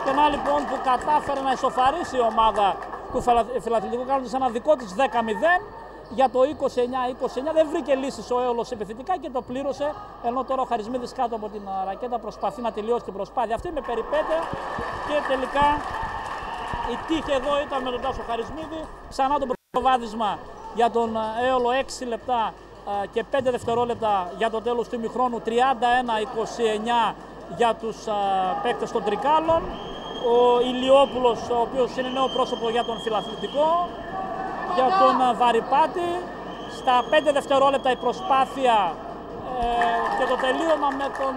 και να λοιπόν που κατάφερε να ισοφαρίσει η ομάδα του φιλαθλητικού κάνοντας ένα δικό της 10-0 για το 29-29. Δεν βρήκε λύσεις ο Έολος επιθετικά και το πλήρωσε, ενώ τώρα ο Χαρισμίδης κάτω από την ρακέτα προσπαθεί να τελειώσει την προσπάθεια αυτή με περιπέτεια, και τελικά η τύχη εδώ ήταν με τον Τάσο Χαρισμίδη. Ξανά το προβάδισμα για τον Έολο, 6 λεπτά και 5 δευτερόλεπτα για το τέλος του ημιχρόνου, 31-29 για τους παίκτες των Τρικάλων. Ο Ηλιόπουλος, ο οποίος είναι νέο πρόσωπο για τον φιλαθλητικό, για τον Βαρυπάτη. Στα 5 δευτερόλεπτα η προσπάθεια και το τελείωμα με τον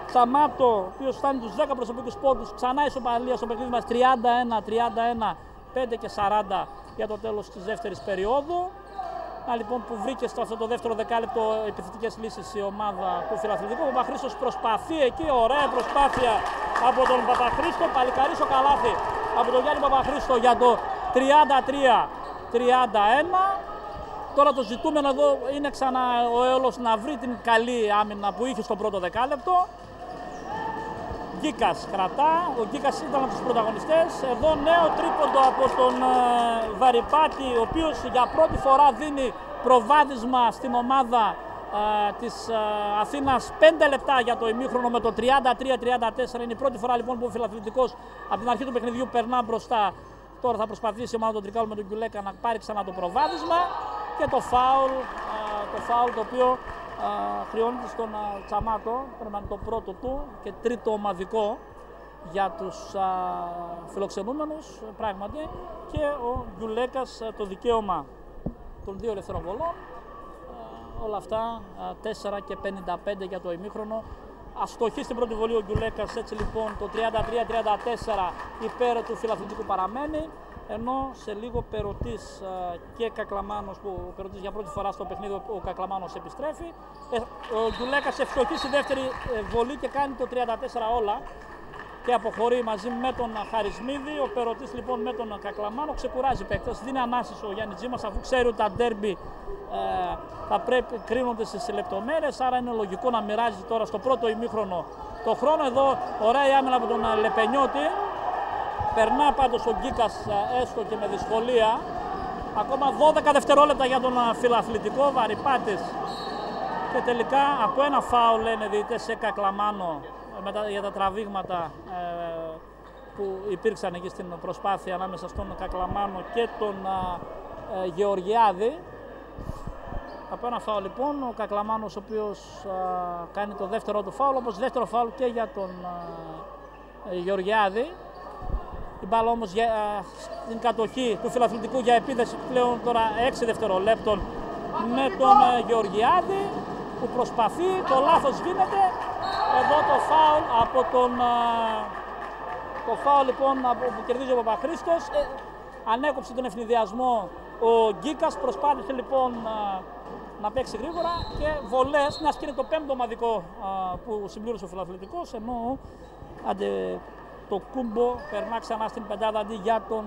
Τσαμάτο, ο οποίος φτάνει τους 10 προσωπικούς πόντους. Ξανά ισοπαλία στο παιχνίδι μας, 31-31, 5 και 40 για το τέλος της δεύτερης περίοδου. Λοιπόν, που βρήκε στο αυτό το δεύτερο δεκάλεπτο επιθετικές λύσεις η ομάδα του φιλαθλητικού. Ο Παπαχρήστος προσπαθεί εκεί, ωραία προσπάθεια από τον Παπαχρήστο, παλικαρίσο καλάθι από τον Γιάννη Παπαχρήστο για το 33-31. Τώρα το ζητούμενο εδώ είναι ξανά ο Έολος να βρει την καλή άμυνα που είχε στο πρώτο δεκάλεπτο. Γκίκας κρατά, ο Γκίκας ήταν από τους πρωταγωνιστές. Εδώ νέο τρίποντο από τον Βαρυπάτη, ο οποίος για πρώτη φορά δίνει προβάδισμα στην ομάδα της Αθήνας 5 λεπτά για το ημίχρονο με το 33-34. Είναι η πρώτη φορά λοιπόν που ο Φιλαθλητικός από την αρχή του παιχνιδιού περνά μπροστά. Τώρα θα προσπαθήσει η ομάδα των Τρικάλων με τον Γκιουλέκα να πάρει ξανά το προβάδισμα και το φάουλ το οποίο χρειώνεται στον Τσαμάτο. Πρέπει να είναι το πρώτο του και τρίτο ομαδικό για τους φιλοξενούμενους πράγματι, και ο Γκιουλέκας το δικαίωμα των 2 ελευθερών βολών. Όλα αυτά 4 και 55 για το ημίχρονο. Αστοχή στην πρώτη βολή ο Γκιουλέκας, έτσι λοιπόν το 33-34 υπέρ του Φιλαθλητικού παραμένει, ενώ σε λίγο Περωτής και Κακλαμάνος, που ο Περωτής για πρώτη φορά στο παιχνίδι, ο Κακλαμάνος επιστρέφει. Ο Γκιουλέκας ευστοχεί στη δεύτερη βολή και κάνει το 34 όλα και αποχωρεί μαζί με τον Χαρισμίδη. Ο Περωτής λοιπόν με τον Κακλαμάνο ξεκουράζει παίκτες, δίνει ανάσης ο Γιάννη Τζίμας, αφού ξέρει ότι τα ντέρμπι θα πρέπει κρίνονται στις λεπτομέρειες, άρα είναι λογικό να μοιράζει τώρα στο πρώτο ημίχρονο το χρόνο. Εδώ ωραία η άμυνα από τον Λεπενιώτη, περνά πάντως ο Γκίκας έστω και με δυσκολία. Ακόμα 12 δευτερόλεπτα για τον Φιλαθλητικό, Βαρυπάτης, και τελικά από ένα φάουλ λένε διαιτητές σε Κακλαμάνο για τα τραβήγματα που υπήρξαν εκεί στην προσπάθεια ανάμεσα στον Κακλαμάνο και τον Γεωργιάδη. Από ένα φάουλ λοιπόν ο Κακλαμάνος, ο οποίος κάνει το δεύτερο του φάουλ, όπως δεύτερο φάουλ και για τον Γεωργιάδη. Η μπάλα όμως στην κατοχή του Φιλαθλητικού για επίθεση πλέον τώρα 6 δευτερολέπτων με τον Γεωργιάδη που προσπαθεί, το λάθος γίνεται. Εδώ το φάουλ από τον λοιπόν που κερδίζει ο Παπαχρήστος, ανέκοψε τον ευνηδιασμό ο Γκίκας, προσπάθησε λοιπόν να παίξει γρήγορα και βολές, μιας και είναι το πέμπτο ομαδικό που συμπλήρωσε ο Φιλαθλητικός, ενώ το Κούμπο περνά ξανά στην πεντάδα αντί για τον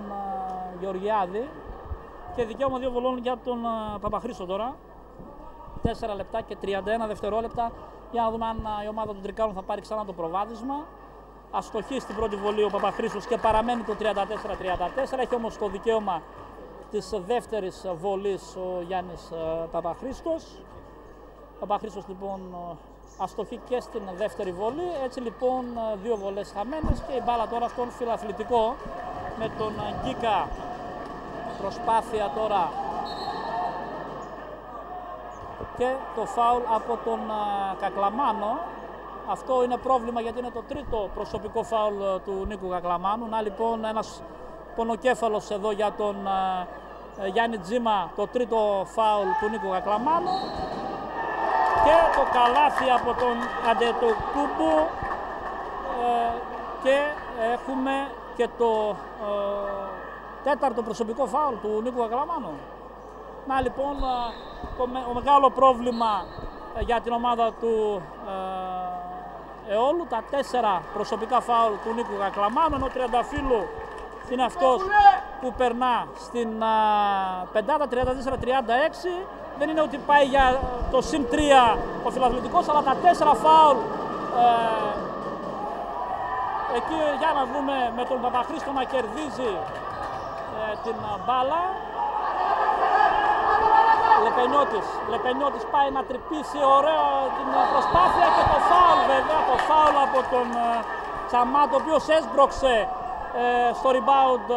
Γεωργιάδη, και δικαίωμα 2 βολών για τον Παπαχρήστο τώρα. 4 λεπτά και 31 δευτερόλεπτα για να δούμε αν η ομάδα των Τρικάλων θα πάρει ξανά το προβάδισμα. Αστοχή στην πρώτη βολή ο Παπαχρήστος και παραμένει το 34-34, έχει όμως το δικαίωμα της δεύτερης βολής ο Γιάννης Παπαχρήστος. Ο Παπαχρήστος λοιπόν αστοχή και στην δεύτερη βολή, έτσι λοιπόν 2 βολές χαμένες και η μπάλα τώρα στον Φιλαθλητικό με τον Γκίκα. Προσπάθεια τώρα και το φάουλ από τον Κακλαμάνο. Αυτό είναι πρόβλημα γιατί είναι το τρίτο προσωπικό φάουλ του Νίκου Κακλαμάνου. Να λοιπόν ένας πονοκέφαλος εδώ για τον Γιάννη Τζίμα, το τρίτο φάουλ του Νίκου Κακλαμάνου. Και το καλάθι από τον Αντετοκούμπου και έχουμε και το τέταρτο προσωπικό φάουλ του Νίκου Κακλαμάνου. Να λοιπόν το μεγάλο πρόβλημα για την ομάδα του Εόλου, τα 4 προσωπικά φάουλ του Νίκου Κακλαμάνου, ενώ ο Τριανταφύλου είναι αυτός που περνά στην πεντάδα 34-36. Δεν είναι ότι πάει για το συν 3 ο Φιλαθλητικός, αλλά τα 4 φάουλ εκεί, για να δούμε, με τον Παπαχρήστο να κερδίζει την μπάλα. Λεπενιώτης πάει να τρυπήσει ωραία την προσπάθεια και το φάουλ βέβαια, το φάουλ από τον Τσαμάτο, ο οποίος έσπρωξε στο rebound,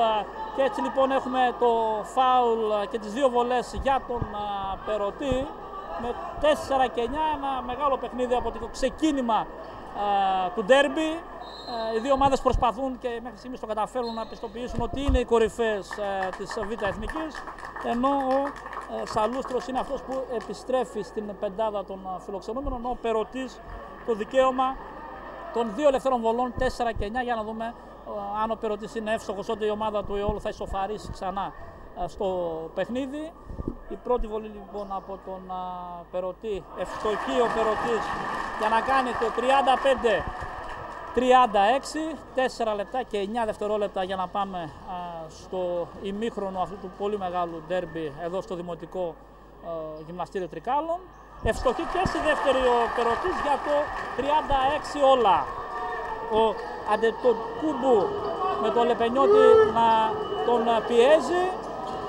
και έτσι λοιπόν έχουμε το φάουλ και τις 2 βολές για τον Περωτή με 4 και 9, ένα μεγάλο παιχνίδι από το ξεκίνημα του ντέρμπι. Οι δύο ομάδες προσπαθούν και μέχρι στιγμής το καταφέρουν να πιστοποιήσουν ότι είναι οι κορυφαίες της Β' Εθνικής, ενώ ο Σαλούστρος είναι αυτός που επιστρέφει στην πεντάδα των φιλοξενούμενων, ενώ ο Περωτής το δικαίωμα των 2 ελευθέρων βολών 4 και 9, για να δούμε αν ο Περωτής είναι εύστοχος ότι η ομάδα του Εόλου θα ισοφαρίσει ξανά στο παιχνίδι. Η πρώτη βολή λοιπόν από τον Περωτή, ευστοχή ο Περωτής για να κάνει το 35-36, 4 λεπτά και 9 δευτερόλεπτα για να πάμε στο ημίχρονο αυτού του πολύ μεγάλου ντέρμπι εδώ στο Δημοτικό Γυμναστήριο Τρικάλων. Ευστοχή και στη δεύτερη ο Περωτής για το 36 όλα. Ο Αντετοκούμπου με τον Λεπενιώτη να τον πιέζει,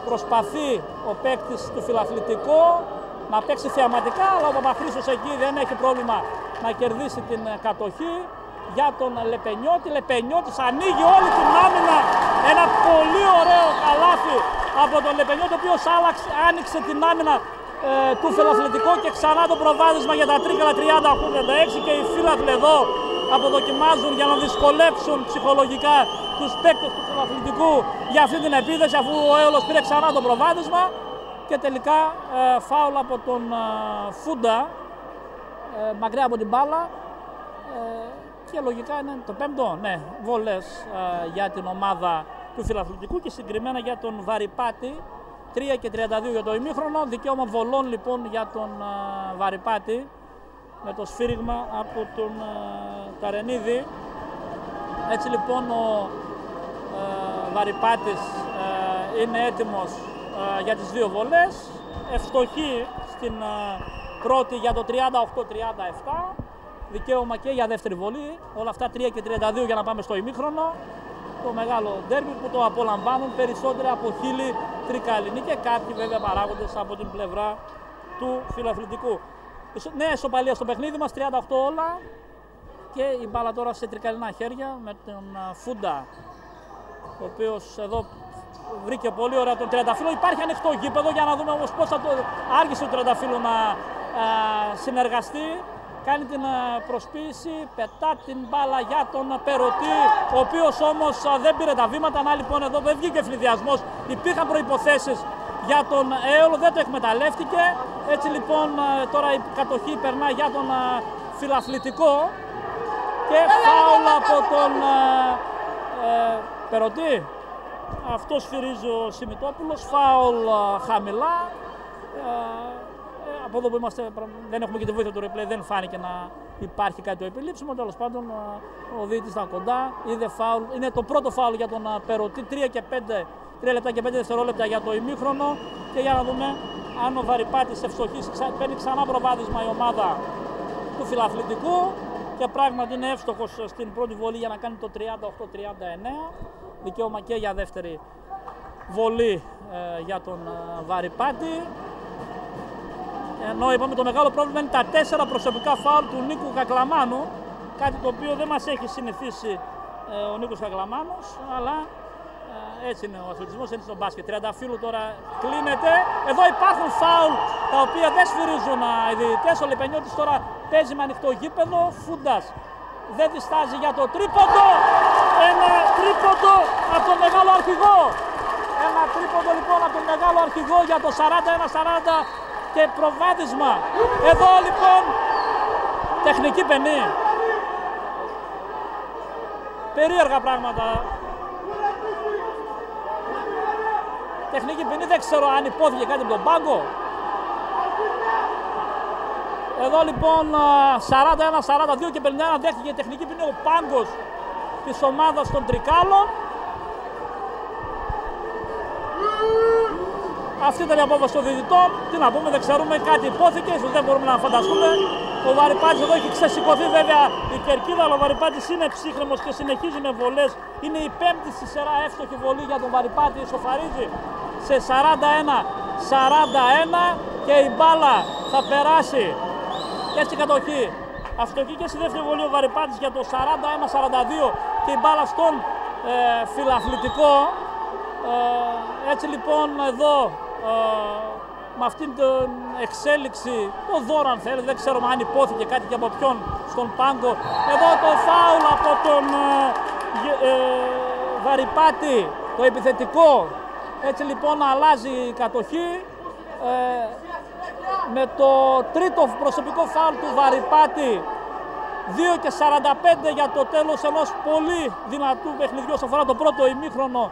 προσπαθεί ο παίκτης του Φιλαθλητικό να παίξει θεαματικά, αλλά ο Παπαχρήστος εκεί δεν έχει πρόβλημα να κερδίσει την κατοχή για τον Λεπενιώτη. Λεπενιώτης ανοίγει όλη την άμυνα, ένα πολύ ωραίο καλάθι από τον Λεπενιώτη, ο οποίος άνοιξε την άμυνα του Φιλαθλητικού και ξανά το προβάδισμα για τα τρίκαλα 38-36 και οι φίλαθλοι εδώ αποδοκιμάζουν για να δυσκολέψουν ψυχολογικά τους παίκτες του Φιλαθλητικού για αυτή την επίθεση, αφού ο Έολος πήρε ξανά το προβάδισμα και τελικά φάουλ από τον Φούντα μακριά από την μπάλα και λογικά είναι το πέμπτο, ναι, βολές για την ομάδα του Φιλαθλητικού και συγκεκριμένα για τον Βαρυπάτη. 3 και 32 για το ημίχρονο, δικαίωμα βολών λοιπόν για τον Βαρυπάτη με το σφύριγμα από τον Καρενίδη. Έτσι λοιπόν ο Βαρυπάτης είναι έτοιμος για τις δύο βολές, ευστοχή στην πρώτη για το 38-37, δικαίωμα και για δεύτερη βολή, όλα αυτά 3 και 32 για να πάμε στο ημίχρονο. Το μεγάλο ντέρμπι που το απολαμβάνουν περισσότερα από χίλιοι τρικαλινοί και κάποιοι βέβαια παράγοντες από την πλευρά του Φιλαθλητικού. Ναι, ισοπαλία στο παιχνίδι μας, 38 όλα και η μπάλα τώρα σε τρικαλινά χέρια με τον Φούντα, ο οποίος εδώ βρήκε πολύ ωραία τον Τριανταφύλλο. Υπάρχει ανοιχτό γήπεδο για να δούμε όμως πώς θα το άργησε ο Τριανταφύλλο να συνεργαστεί. Κάνει την προσποίηση, πετά την μπάλα για τον Περωτή, ο οποίος όμως δεν πήρε τα βήματα. Να λοιπόν εδώ δεν βγήκε ευνηδιασμός, υπήρχαν προϋποθέσεις για τον Έολο, δεν το εκμεταλλεύτηκε. Έτσι λοιπόν τώρα η κατοχή περνά για τον Φιλαθλητικό και φάουλ από τον Περωτή. Αυτό σφυρίζει ο Σιμιτόπουλος, φάουλ χαμηλά. Από εδώ που είμαστε, δεν έχουμε και τη βοήθεια του replay, δεν φάνηκε να υπάρχει κάτι το επιλήψιμο. Τέλος πάντων, ο διαιτητής ήταν κοντά, είδε φάουλ. Είναι το πρώτο φάουλ για τον Περωτή, 3 λεπτά και 5 δευτερόλεπτα για το ημίχρονο. Και για να δούμε αν ο Βαρυπάτης ευστοχής, παίρνει ξανά προβάδισμα η ομάδα του Φιλαθλητικού και πράγματι είναι εύστοχος στην πρώτη βολή για να κάνει το 38-39. Δικαίωμα και για δεύτερη βολή για τον Βαρυπάτη. Ενώ είπαμε το μεγάλο πρόβλημα είναι τα 4 προσωπικά φάουλ του Νίκου Κακλαμάνου, κάτι το οποίο δεν μας έχει συνηθίσει ο Νίκος Κακλαμάνος, αλλά έτσι είναι ο αθλητισμός, έτσι είναι στο μπάσκετ. Τριανταφύλλου τώρα κλείνεται, εδώ υπάρχουν φάουλ τα οποία δεν σφυρίζουν οι διαιτητές. Ο Λεπενιώτης τώρα παίζει με ανοιχτό γήπεδο, Φούντας δεν διστάζει για το τρίποντο, ένα τρίποντο από τον μεγάλο αρχηγό. Ένα τρίποντο λοιπόν από τον μεγάλο αρχηγό για το 41-40 και προβάδισμα. Εδώ λοιπόν τεχνική πενή. Περίεργα πράγματα. Τεχνική πενή, δεν ξέρω αν υπόθηκε κάτι από τον πάγκο. Εδώ λοιπόν 41-42 και 51 δέχτηκε τεχνική πενή ο πάγκος της ομάδας των Τρικάλων. Αυτή ήταν η απόφαση των διαιτητών. Τι να πούμε, δεν ξέρουμε, κάτι υπόθηκε, ίσως δεν μπορούμε να φανταστούμε. Ο Βαρυπάτης εδώ έχει ξεσηκωθεί βέβαια η κερκίδα, αλλά ο Βαρυπάτης είναι ψύχρεμος και συνεχίζει με βολές. Είναι η 5η στη σειρά εύστοχη βολή για τον Βαρυπάτη, ισοφαρίζει σε 41-41 και η μπάλα θα περάσει και στην κατοχή. Αυτοχή και στη δεύτερη βολή ο Βαρυπάτης για το 41-42 και η μπάλα στον Φιλαθλητικό. Έτσι λοιπόν εδώ με αυτήν την εξέλιξη, το δώρο αν θέλετε, δεν ξέρω αν υπόθηκε κάτι και από ποιον στον πάγκο. Εδώ το φάουλ από τον Βαρυπάτη, το επιθετικό. Έτσι λοιπόν αλλάζει η κατοχή με το τρίτο προσωπικό φάουλ του Βαρυπάτη. 2 και 45 για το τέλος ενός πολύ δυνατού παιχνιδιού όσον αφορά το πρώτο ημίχρονο.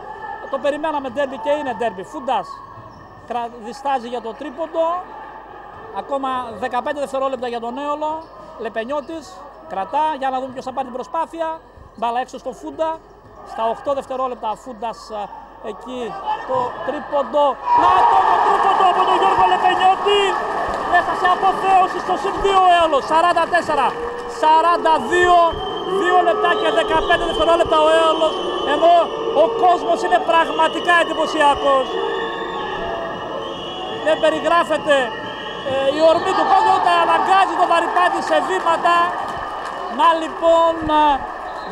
Το περιμέναμε ντέρμπι και είναι ντέρμπι. Φούντας διστάζει για το τρίποντο. Ακόμα 15 δευτερόλεπτα για τον Έολο. Λεπενιώτης κρατά για να δούμε ποιος θα πάρει την προσπάθεια. Μπάλα έξω στο Φούντα. Στα 8 δευτερόλεπτα Φούντας εκεί το τρίποντο. Να το τρίποντο από τον Γιώργο Λεπενιώτη. Έφτασε αποθέωση στο συν 2 Έολος. 44-42. 2 λεπτά και 15 δευτερόλεπτα ο Έολος, ενώ ο κόσμος είναι πραγματικά εντυπωσιακός. Δεν περιγράφεται η ορμή του κόσμου τα αναγκάζει το Βαρυπάτη σε βήματα. Να λοιπόν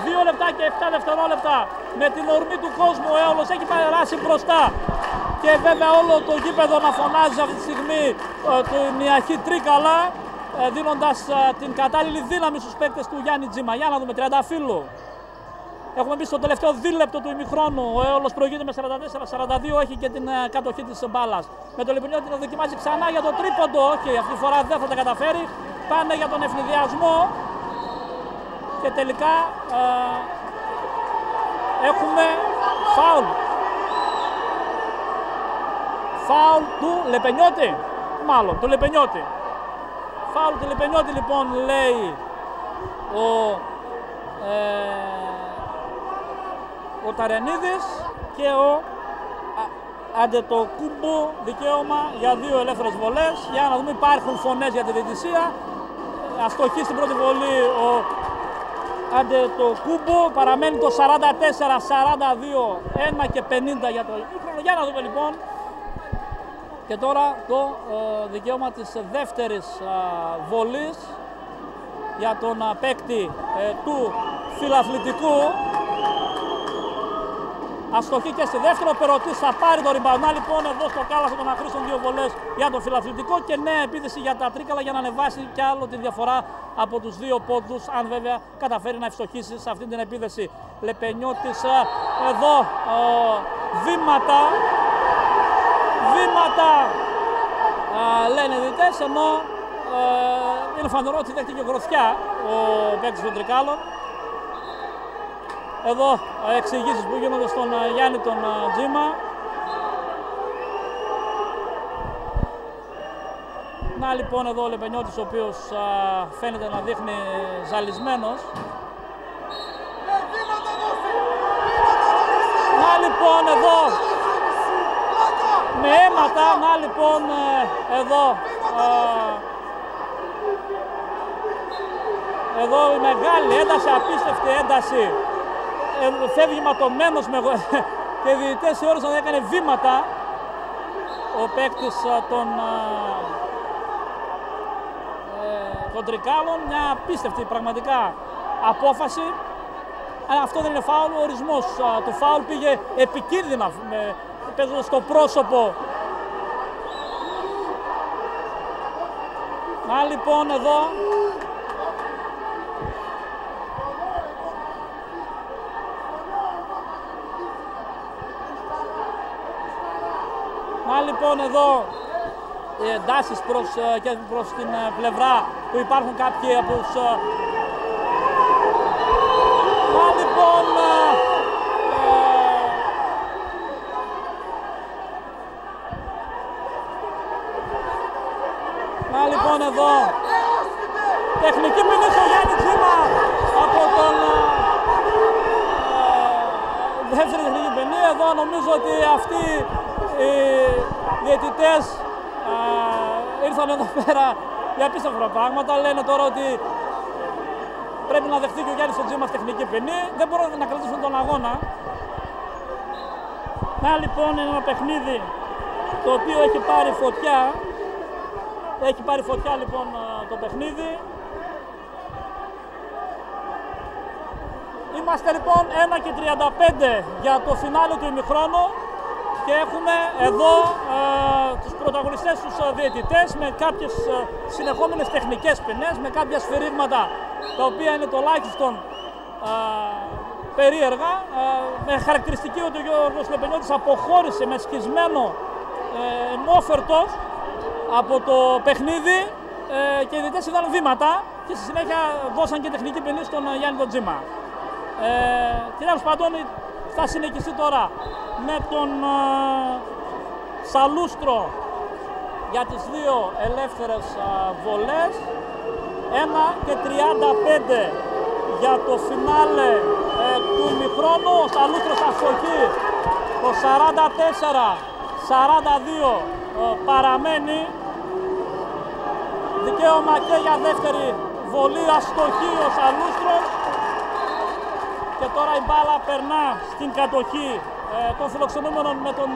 2 λεπτά και 7 δευτερόλεπτα με την ορμή του κόσμου ο Έολος έχει περάσει μπροστά. Και βέβαια όλο το γήπεδο να φωνάζει αυτή τη στιγμή την Ιαχή Τρίκαλα, δίνοντας την κατάλληλη δύναμη στους παίκτες του Γιάννη Τζίμα. Για να δούμε, Τριανταφύλλου. Έχουμε μπει στο τελευταίο δίλεπτο του ημιχρόνου. Ο Έολος προηγείται με 44-42, έχει και την κατοχή της μπάλας. Με το Λιπινιώτη να δοκιμάζει ξανά για το τρίποντο. Όχι, αυτή τη φορά δεν θα τα καταφέρει. Πάνε για τον ευνηδιασμό. Και τελικά έχουμε φάουλ. Φάουλ του Λεπενιώτη. Μάλλον, του Λεπενιώτη. Φάουλ του Λεπενιώτη λοιπόν λέει ο Ταρενίδης και ο Αντετοκούμπο, δικαίωμα για 2 ελεύθερες βολές. Για να δούμε, υπάρχουν φωνές για τη διαιτησία. Αστοχή στην πρώτη βολή ο Αντετοκούμπο, παραμένει το 44-42, 1 και 50 για το ημίχρονο. Για να δούμε λοιπόν. Και τώρα το δικαίωμα της δεύτερης βολής για τον παίκτη του φιλαθλητικού. Αστοχή και στη δεύτερο, Περωτής θα πάρει το ριμπαουνά λοιπόν εδώ στο κάλαθο των αχρήστων 2 βολές για το φιλαθλητικό και νέα επίθεση για τα Τρίκαλα για να ανεβάσει κι άλλο τη διαφορά από τους 2 πόντους, αν βέβαια καταφέρει να ευστοχίσει σε αυτή την επίθεση. Λεπενιώτης εδώ, βήματα λένε διτές, ενώ είναι φανερό ότι δέχτηκε γροθιά ο παίκτης των Τρικάλων. Εδώ εξηγήσεις που γίνονται στον Γιάννη τον Τζίμα. Να λοιπόν εδώ ο Λεπενιώτης, ο οποίος φαίνεται να δείχνει ζαλισμένος. Να λοιπόν εδώ με αίματα, να λοιπόν εδώ η μεγάλη ένταση, απίστευτη ένταση. Φεύγει ματωμένος και οι διαιτητές θεώρησαν ότι έκανε βήματα ο παίκτης των Τρικάλων. Μια απίστευτη πραγματικά απόφαση. Αυτό δεν είναι φάουλ, ο ορισμός του φάουλ πήγε επικίνδυνα παίζοντας στο πρόσωπο. Να λοιπόν εδώ λοιπόν εδώ οι εντάσεις και προς την πλευρά που υπάρχουν κάποιοι από τους... λοιπόν εδώ τεχνική ποινή στο Γιάννη Τζίμα από τον δεύτερη τεχνική ποινή. Εδώ νομίζω ότι αυτοί οι διαιτητές ήρθαν εδώ πέρα για απίστευτα πράγματα. Λένε τώρα ότι πρέπει να δεχτεί και ο Γιάννης ο Τζίμας τεχνική ποινή. Δεν μπορούν να κρατήσουν τον αγώνα. Να λοιπόν είναι ένα παιχνίδι το οποίο έχει πάρει φωτιά. Έχει πάρει φωτιά λοιπόν το παιχνίδι. Είμαστε λοιπόν 1 και 35 για το φινάλε του ημιχρόνου και έχουμε εδώ τους πρωταγωνιστές, τους διαιτητές με κάποιες συνεχόμενες τεχνικές ποινές, με κάποια σφυρίγματα τα οποία είναι τουλάχιστον περίεργα. Με χαρακτηριστική ότι ο Γιώργος Λεπενιώτης αποχώρησε με σκισμένο ενόφερτος από το παιχνίδι και οι διαιτητές είδαν βήματα και στη συνέχεια δώσαν και τεχνική ποινή στον Γιάννη τον Τζίμα. Κύριε Σπαντώνη, θα συνεχιστεί τώρα με τον Σαλούστρο για τις 2 ελεύθερες βολές. 1 και 35 για το φινάλε του ημιχρόνου. Ο Σαλούστρος αστοχή, το 44-42 παραμένει. Δικαίωμα και για δεύτερη βολή, αστοχή ο Σαλούστρος. Και τώρα η μπάλα περνά στην κατοχή των φιλοξενούμενων με τον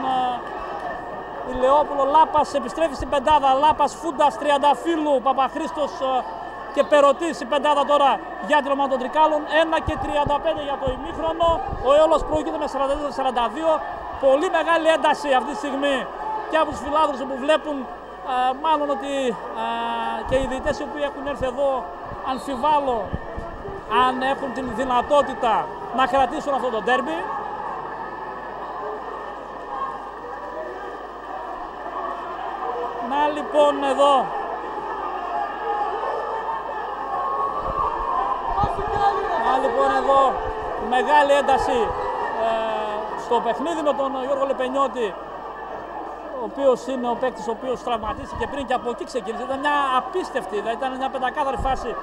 Ηλεόπουλο, Λάπας επιστρέφει στην πεντάδα, Λάπας, Φούντας, Τριανταφύλου, Παπαχρήστος και Περωτής η πεντάδα τώρα για την ομάδα των Τρικάλων. 1:35 για το ημίχρονο, ο Έολος προηγείται με 44-42. Πολύ μεγάλη ένταση αυτή τη στιγμή και από τους φιλάδρους που βλέπουν μάλλον ότι και οι διαιτητές οι οποίοι έχουν έρθει εδώ αμφιβάλλω αν έχουν την δυνατότητα να κρατήσουν αυτό το ντέρμπι. Να λοιπόν εδώ μεγάλη ένταση στο παιχνίδι με τον Γιώργο Λεπενιώτη, ο οποίος είναι ο παίκτης ο οποίος τραυματίστηκε πριν και από εκεί ξεκίνησε. Ήταν μια απίστευτη, ήταν μια πεντακάθαρη φάση,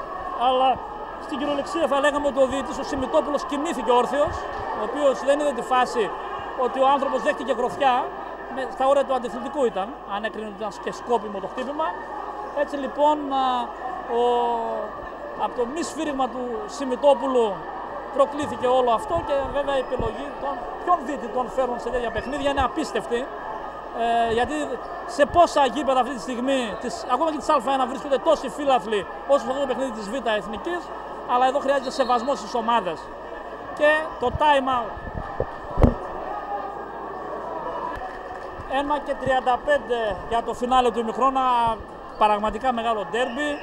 αλλά στην κυριολεξία θα λέγαμε ότι ο διαιτητής ο Σιμιτόπουλος κοιμήθηκε όρθιος, ο οποίος δεν είδε τη φάση ότι ο άνθρωπος δέχτηκε γροθιά, στα όρια του αντιθλιπτικού ήταν, αν έκρινε ότι ήταν και σκόπιμο το χτύπημα. Έτσι λοιπόν από το μη σφύριγμα του Σιμιτόπουλου προκλήθηκε όλο αυτό και βέβαια η επιλογή των ποιον διαιτητών φέρουν σε τέτοια παιχνίδια είναι απίστευτη. Γιατί σε πόσα γήπεδα αυτή τη στιγμή, ακόμα και της Α1 βρίσκονται τόσοι φίλαθλοι όσο σε αυτό το παιχνίδι της Β' Εθνικής, αλλά εδώ χρειάζεται σεβασμός στις ομάδες. Και το time out. 1:35 για το φινάλε του ημιχρόνου, πραγματικά μεγάλο ντέρμπι.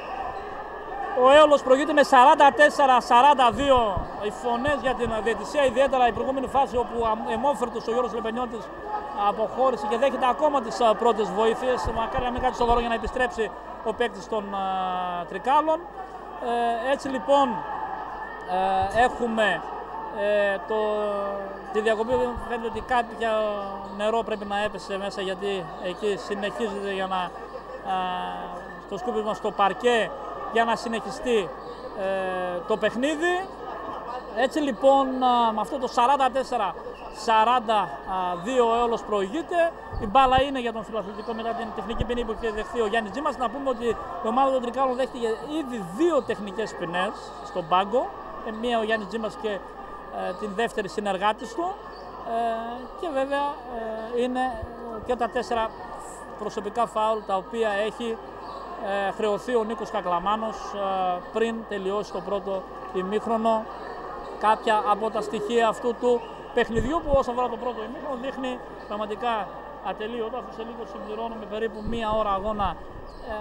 Ο Έολος προηγείται με 44-42. Οι φωνές για την διαιτησία, ιδιαίτερα η προηγούμενη φάση όπου εμόφερτος ο Γιώργος Λεπενιώτης αποχώρησε και δέχεται ακόμα τις πρώτες βοήθειες. Μακάρι να μην κάτι σοβαρό για να επιστρέψει ο παίκτης των Τρικάλων. Έτσι λοιπόν έχουμε τη διακοπή. Φαίνεται ότι κάποιο νερό πρέπει να έπεσε μέσα, γιατί εκεί συνεχίζεται για να το σκούπισμα στο παρκέ για να συνεχιστεί το παιχνίδι. Έτσι λοιπόν με αυτό το 44-42 ο Έολος προηγείται. Η μπάλα είναι για τον φιλαθλητικό μετά την τεχνική ποινή που είχε δεχθεί ο Γιάννης Τζίμας. Να πούμε ότι η ομάδα των Τρικάλων δέχτηκε ήδη 2 τεχνικές ποινές στον πάγκο. Μία ο Γιάννης Τζίμας και την δεύτερη συνεργάτης του. Και βέβαια είναι και τα 4 προσωπικά φάουλ τα οποία έχει χρεωθεί ο Νίκος Κακλαμάνος πριν τελειώσει το πρώτο ημίχρονο. Κάποια από τα στοιχεία αυτού του παιχνιδιού που όσο αφορά το πρώτο ημίχρονο δείχνει πραγματικά ατελείωτα. Αφού σε λίγο συμπληρώνουμε περίπου 1 ώρα αγώνα,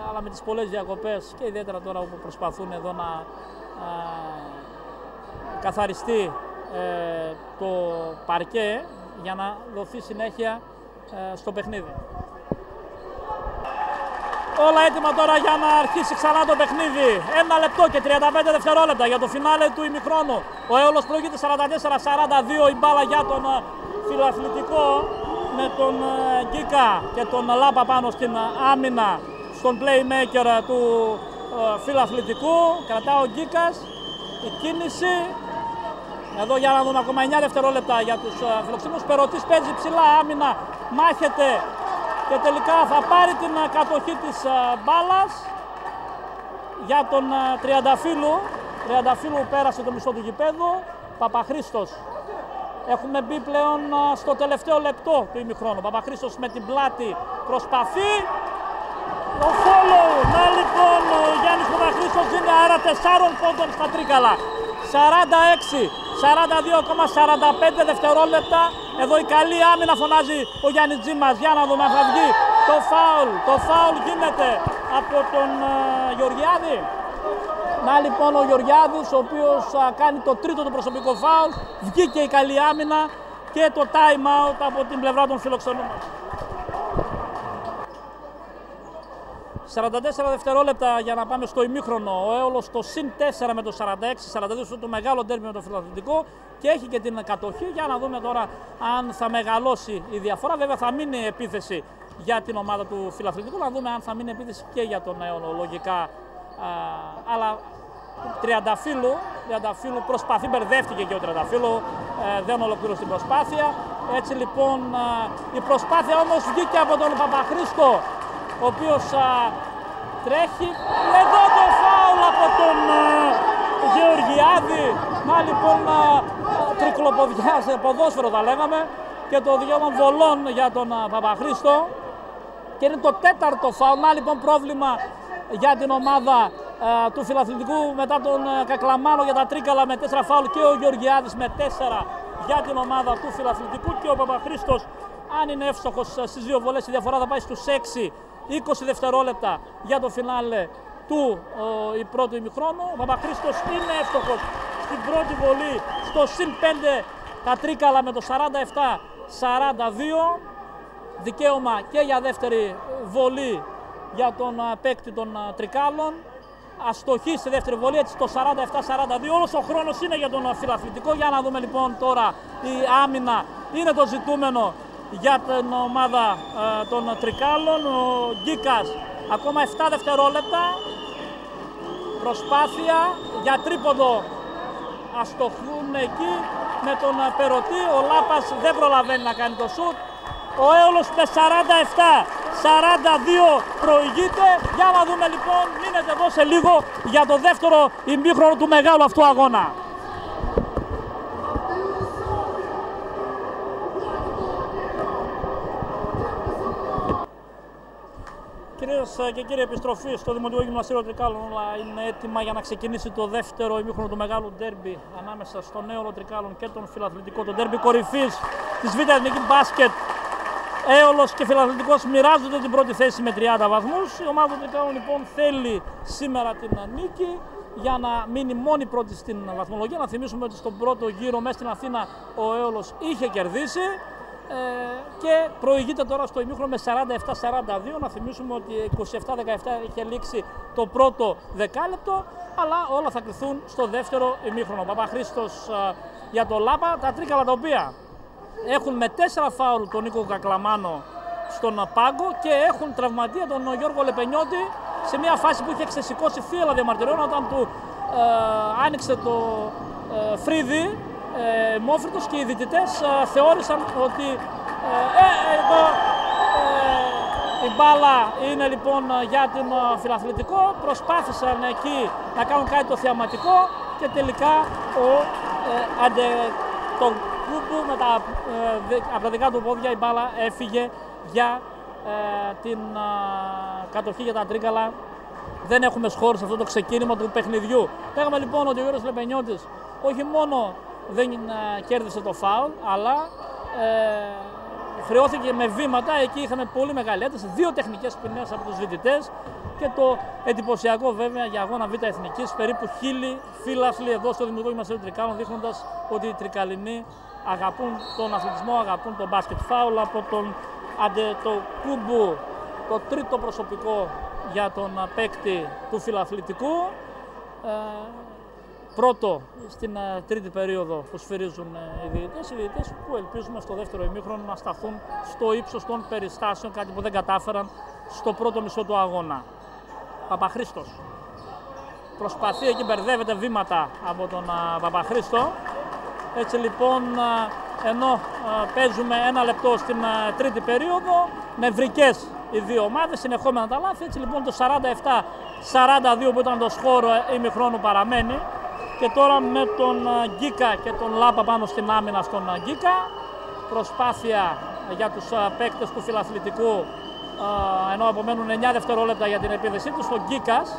αλλά με τις πολλές διακοπές και ιδιαίτερα τώρα που προσπαθούν εδώ να καθαριστεί το παρκέ για να δοθεί συνέχεια στο παιχνίδι. Όλα έτοιμα τώρα για να αρχίσει ξανά το παιχνίδι. 1 λεπτό και 35 δευτερόλεπτα για το φινάλε του ημιχρόνου. Ο Έολος προηγείται 44-42. Η μπάλα για τον φιλαθλητικό με τον Γκίκα και τον Λάπα πάνω στην άμυνα, στον playmaker του φιλαθλητικού. Κρατά ο Γκίκας. Η κίνηση. Εδώ για να δούμε ακόμα 9 δευτερόλεπτα για τους φιλοξενούς. Περωτής παίζει ψηλά άμυνα. Μάχεται. Και τελικά θα πάρει την κατοχή της μπάλας για τον Τριανταφύλου. Τριανταφύλου πέρασε το μισό του γηπέδου. Παπαχρήστος. Έχουμε μπει πλέον στο τελευταίο λεπτό του ημιχρόνου. Παπαχρήστος με την πλάτη προσπαθεί. Το follow. Να λοιπόν ο Γιάννης Παπαχρήστος είναι άρα 4 πόντων στα Τρίκαλα. 46-42,45 δευτερόλεπτα. Εδώ η καλή άμυνα φωνάζει ο Γιάννης Τζίμας. Για να δούμε αν θα βγει το φάουλ. Το φάουλ γίνεται από τον Γεωργιάδη. Να λοιπόν ο Γεωργιάδης, ο οποίος κάνει το τρίτο του προσωπικό φάουλ. Βγήκε η καλή άμυνα και το time out από την πλευρά των φιλοξενών. 44 δευτερόλεπτα για να πάμε στο ημίχρονο. Ο Έολος το συν 4 με το 46-42 στο το μεγάλο ντέρμπι με το φιλαθλητικό και έχει και την κατοχή. Για να δούμε τώρα αν θα μεγαλώσει η διαφορά. Βέβαια θα μείνει επίθεση για την ομάδα του φιλαθλητικού. Να δούμε αν θα μείνει επίθεση και για τον Έολο λογικά. Αλλά Τριανταφύλου προσπαθεί, μπερδεύτηκε και ο Τριανταφύλου, δεν ολοκλήρωσε την προσπάθεια. Έτσι λοιπόν η προσπάθεια όμως βγήκε από τον Παπαχρήστο, ο οποίος τρέχει. Εδώ το φάουλ από τον Γεωργιάδη. Να λοιπόν τρικλοποδιά σε ποδόσφαιρο θα λέγαμε και το δικαίωμα βολών για τον Παπαχρήστο. και είναι το τέταρτο φάουλ. Να λοιπόν πρόβλημα για την ομάδα του Φιλαθλητικού μετά τον Κακλαμάνο για τα τρίκαλα με 4 φάουλ και ο Γεωργιάδης με 4 για την ομάδα του Φιλαθλητικού και ο Παπαχρήστος, αν είναι εύστοχος στις 2 βολές, η διαφορά θα πάει στους 6, 20 δευτερόλεπτα για το φινάλε του πρώτου ημιχρόνου. Ο Παπαχρήστος είναι εύστοχος στην πρώτη βολή στο συν 5 τα τρίκαλα με το 47-42. Δικαίωμα και για δεύτερη βολή για τον παίκτη των τρικάλων. Αστοχή στη δεύτερη βολή, έτσι το 47-42. Όλος ο χρόνος είναι για τον Φιλαθλητικό. Για να δούμε λοιπόν τώρα, η άμυνα είναι το ζητούμενο για την ομάδα των τρικάλων. Ο Γκίκας ακόμα 7 δευτερόλεπτα. Προσπάθεια για τρίποντο. Αστοχούν εκεί με τον Περωτή. Ο Λάπας δεν προλαβαίνει να κάνει το σουτ. Ο Έολος με 47-42 προηγείται. Για να δούμε λοιπόν, μείνετε εδώ σε λίγο για το δεύτερο ημίχρονο του μεγάλου αυτού αγώνα. Κυρίες και κύριοι, επιστροφή στο Δημοτικό Γυμναστήριο Τρικάλων. Όλα είναι έτοιμα για να ξεκινήσει το δεύτερο ημίχρονο του μεγάλου ντέρμπι ανάμεσα στον Έολο Τρικάλων και τον Φιλαθλητικό. Το ντέρμπι κορυφής της Β' Εθνική Μπάσκετ. Έολος και Φιλαθλητικός μοιράζονται την πρώτη θέση με 30 βαθμούς. Η ομάδα των Τρικάλων λοιπόν θέλει σήμερα την νίκη για να μείνει μόνη πρώτη στην βαθμολογία. Να θυμίσουμε ότι στον πρώτο γύρο μέσα στην Αθήνα ο Έολος είχε κερδίσει και προηγείται τώρα στο ημίχρονο με 47-42. Να θυμίσουμε ότι 27-17 είχε λήξει το πρώτο δεκάλεπτο, αλλά όλα θα κρυθούν στο δεύτερο ημίχρονο. Παπαχρήστος για το Λάπα, τα τρίκαλα τα οποία έχουν με 4 φάουλ τον Νίκο Κακλαμάνο στον πάγκο και έχουν τραυματία τον Γιώργο Λεπενιώτη σε μια φάση που είχε ξεσηκώσει θύελλα διαμαρτυριών όταν του άνοιξε το φρύδι μόφριτος και οι διαιτητές θεώρησαν ότι η μπάλα είναι λοιπόν για την Φιλαθλητικό. Προσπάθησαν εκεί να κάνουν κάτι το θεαματικό και τελικά το Κούμπου με από τα δικά του πόδια η μπάλα έφυγε για την κατοχή για τα τρίκαλα. Δεν έχουμε σχόλιο σε αυτό το ξεκίνημα του παιχνιδιού. Λέγαμε λοιπόν ότι ο Γιώργος Λεπενιώτης όχι μόνο δεν κέρδισε το φάουλ, αλλά χρεώθηκε με βήματα. Εκεί είχαμε πολύ μεγάλη ένταση, 2 τεχνικές ποινές από τους διαιτητές και το εντυπωσιακό βέβαια για αγώνα Β' Εθνικής, περίπου 1000 φίλαθλοι εδώ στο Δημοτικό Γυμναστήριο Τρικάλων, δείχνοντας ότι οι Τρικαλινοί αγαπούν τον αθλητισμό, αγαπούν τον μπάσκετ. Φάουλ από τον Αντετοκούμπου, το τρίτο προσωπικό για τον παίκτη του Φιλαθλητικού. Πρώτο στην τρίτη περίοδο που σφυρίζουν οι διαιτητές που ελπίζουμε στο δεύτερο ημίχρονο να σταθούν στο ύψος των περιστάσεων, κάτι που δεν κατάφεραν στο πρώτο μισό του αγώνα. Παπαχρήστος προσπαθεί, εκεί μπερδεύεται βήματα από τον Παπαχρήστο. Έτσι λοιπόν, ενώ παίζουμε 1 λεπτό στην τρίτη περίοδο, νευρικές οι δύο ομάδες, συνεχόμενα τα λάθη. Έτσι λοιπόν το 47-42 που ήταν το σκόρο ημιχρόνου παραμένει. Και τώρα με τον Γκίκα και τον Λάπα πάνω στην άμυνα στον Γκίκα. Προσπάθεια για τους παίκτες του Φιλαθλητικού, ενώ απομένουν 9 δευτερόλεπτα για την επίδεσή τους. Ο Γκίκας,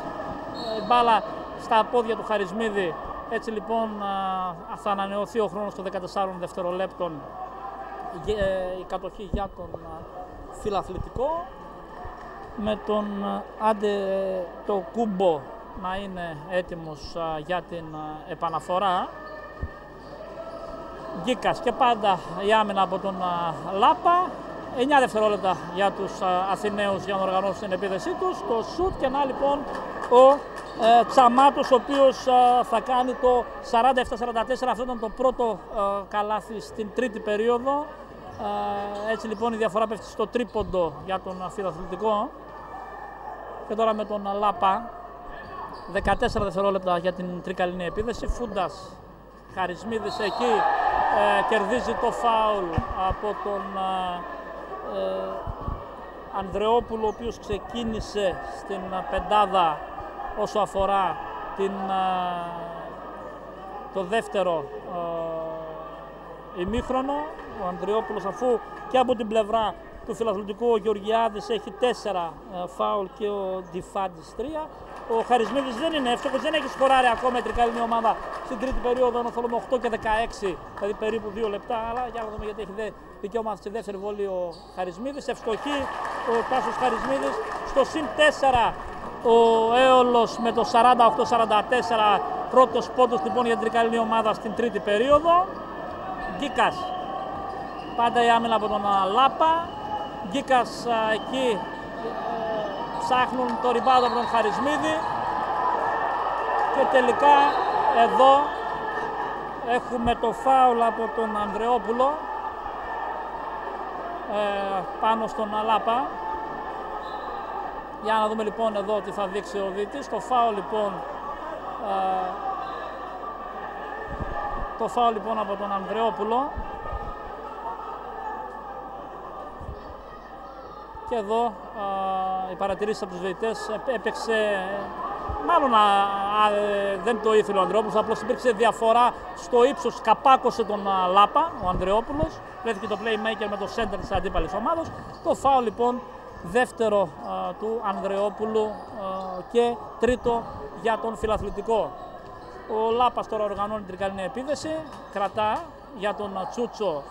μπάλα στα πόδια του Χαρισμίδη. Έτσι λοιπόν θα ανανεωθεί ο χρόνος των 14 δευτερολέπτων η κατοχή για τον Φιλαθλητικό. Με τον Αντετοκούμπο να είναι έτοιμος για την επαναφορά. Γκίκας και πάντα η άμυνα από τον Λάπα. 9 δευτερόλεπτα για τους Αθηναίους για να οργανώσουν την επίδεσή τους. Το σουτ και να λοιπόν ο Τσαμάτος, ο οποίος θα κάνει το 47-44. Αυτό ήταν το πρώτο καλάθι στην τρίτη περίοδο. Έτσι λοιπόν η διαφορά πέφτει στο τρίποντο για τον Φιλαθλητικό. Και τώρα με τον Λάπα, 14 δευτερόλεπτα για την τρικαλινή επίδεση. Φούντας, Χαρισμίδης εκεί, κερδίζει το φάουλ από τον Ανδρεόπουλο, ο οποίος ξεκίνησε στην πεντάδα όσο αφορά το δεύτερο ημίχρονο. Ο Ανδρεόπουλος, αφού και από την πλευρά του Φιλαθλητικού. Ο Γεωργιάδης έχει 4 φάουλ και ο Ντιφάντης 3. Ο Χαρισμίδης δεν είναι εύστοχος, δεν έχει σκοράρει ακόμα η τρικάλινη ομάδα στην τρίτη περίοδο, ενώ θέλουμε 8 και 16, δηλαδή περίπου 2 λεπτά. Αλλά για να δούμε γιατί έχει δικαίωμα στη δεύτερη βολή ο Χαρισμίδης. Ευστοχή ο Τάσος Χαρισμίδης. Στο συν 4 ο Έολος με το 48-44, πρώτος πόντος λοιπόν για την τρικάλινη ομάδα στην τρίτη περίοδο. Γκίκας, πάντα η άμυνα από τον Λάπα. Γκίκας εκεί ψάχνουν το ριμπάουντ από τον Χαρισμίδη και τελικά εδώ έχουμε το φάουλ από τον Ανδρεόπουλο πάνω στον Λάπα. Για να δούμε λοιπόν εδώ τι θα δείξει ο διαιτητής. Το φάουλ λοιπόν από τον Ανδρεόπουλο. Και εδώ οι παρατηρήσεις από τους διαιτητές έπαιξε, μάλλον δεν το ήθελε ο Ανδρεόπουλος, απλώς υπήρξε διαφορά στο ύψος, καπάκωσε τον Λάπα, ο Ανδρεόπουλος, βρέθηκε το playmaker με το center της αντίπαλης ομάδος. Το φάουλ λοιπόν δεύτερο του Ανδρεόπουλου και τρίτο για τον Φιλαθλητικό. Ο Λάπας τώρα οργανώνει την τρικάλινη επίθεση, κρατά για τον Τσούτσο,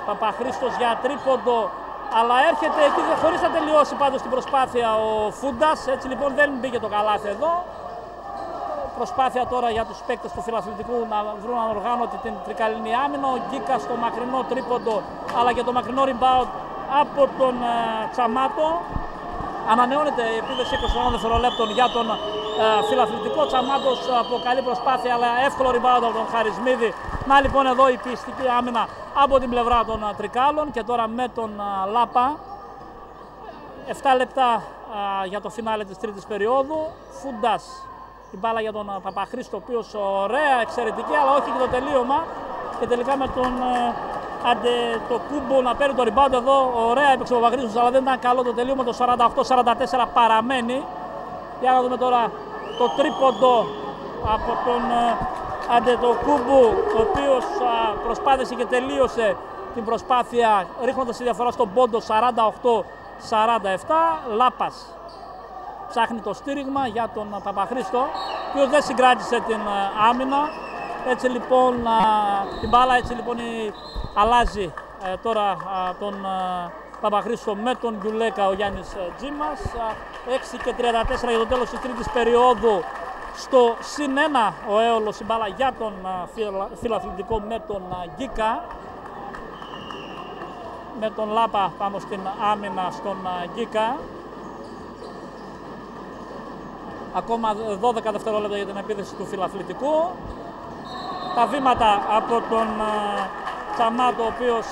Παπαχρήστος για τρίποντο, αλλά έρχεται εκεί χωρίς να τελειώσει πάντως την προσπάθεια ο Φούντας, έτσι λοιπόν δεν μπήκε το καλάθι εδώ. Προσπάθεια τώρα για τους παίκτες του Φιλαθλητικού να βρουν ανοργάνωτη την τρικαλινή άμυνα. Ο Γκίκας στο μακρινό τρίποντο, αλλά και το μακρινό rebound από τον Τσαμάτο. Ανανεώνεται η επίδεση 20 δευτερολέπτων για τον Φιλαθλητικό. Τσαμάτος από καλή προσπάθεια, αλλά εύκολο rebound από τον Χαρισμίδη. Να λοιπόν εδώ η πιεστική άμυνα από την πλευρά των Τρικάλων και τώρα με τον Λάπα. 7 λεπτά για το φινάλε της τρίτης περίοδου. Φούντας, η μπάλα για τον Παπαχρήστο, ο οποίος ωραία, εξαιρετική, αλλά όχι και το τελείωμα. Και τελικά με τον το Κούμπο να παίρνει το rebound εδώ. Ωραία έπαιξε ο Παπαχρήστος, αλλά δεν ήταν καλό το τελείωμα. Το 48-44 παραμένει. Για να δούμε τώρα το τρίποντο από τον Αντετοκούμπου, ο οποίος προσπάθησε και τελείωσε την προσπάθεια ρίχνοντας τη διαφορά στον πόντο 48-47. Λάπας ψάχνει το στήριγμα για τον Παπαχρήστο, ο οποίος δεν συγκράτησε την άμυνα. Έτσι λοιπόν την μπάλα έτσι λοιπόν αλλάζει τώρα τον Παπαχρήστο με τον Γιουλέκα ο Γιάννης Τζίμας. 6 και 34 για το τέλος της τρίτης περίοδου. Στο συν 1 ο Έολος, η μπάλα για τον Φιλαθλητικό με τον Γκίκα. Με τον Λάπα πάνω στην άμυνα στον Γκίκα. Ακόμα 12 δευτερόλεπτα για την επίθεση του Φιλαθλητικού. Τα βήματα από τον Τσαμάτο, ο οποίος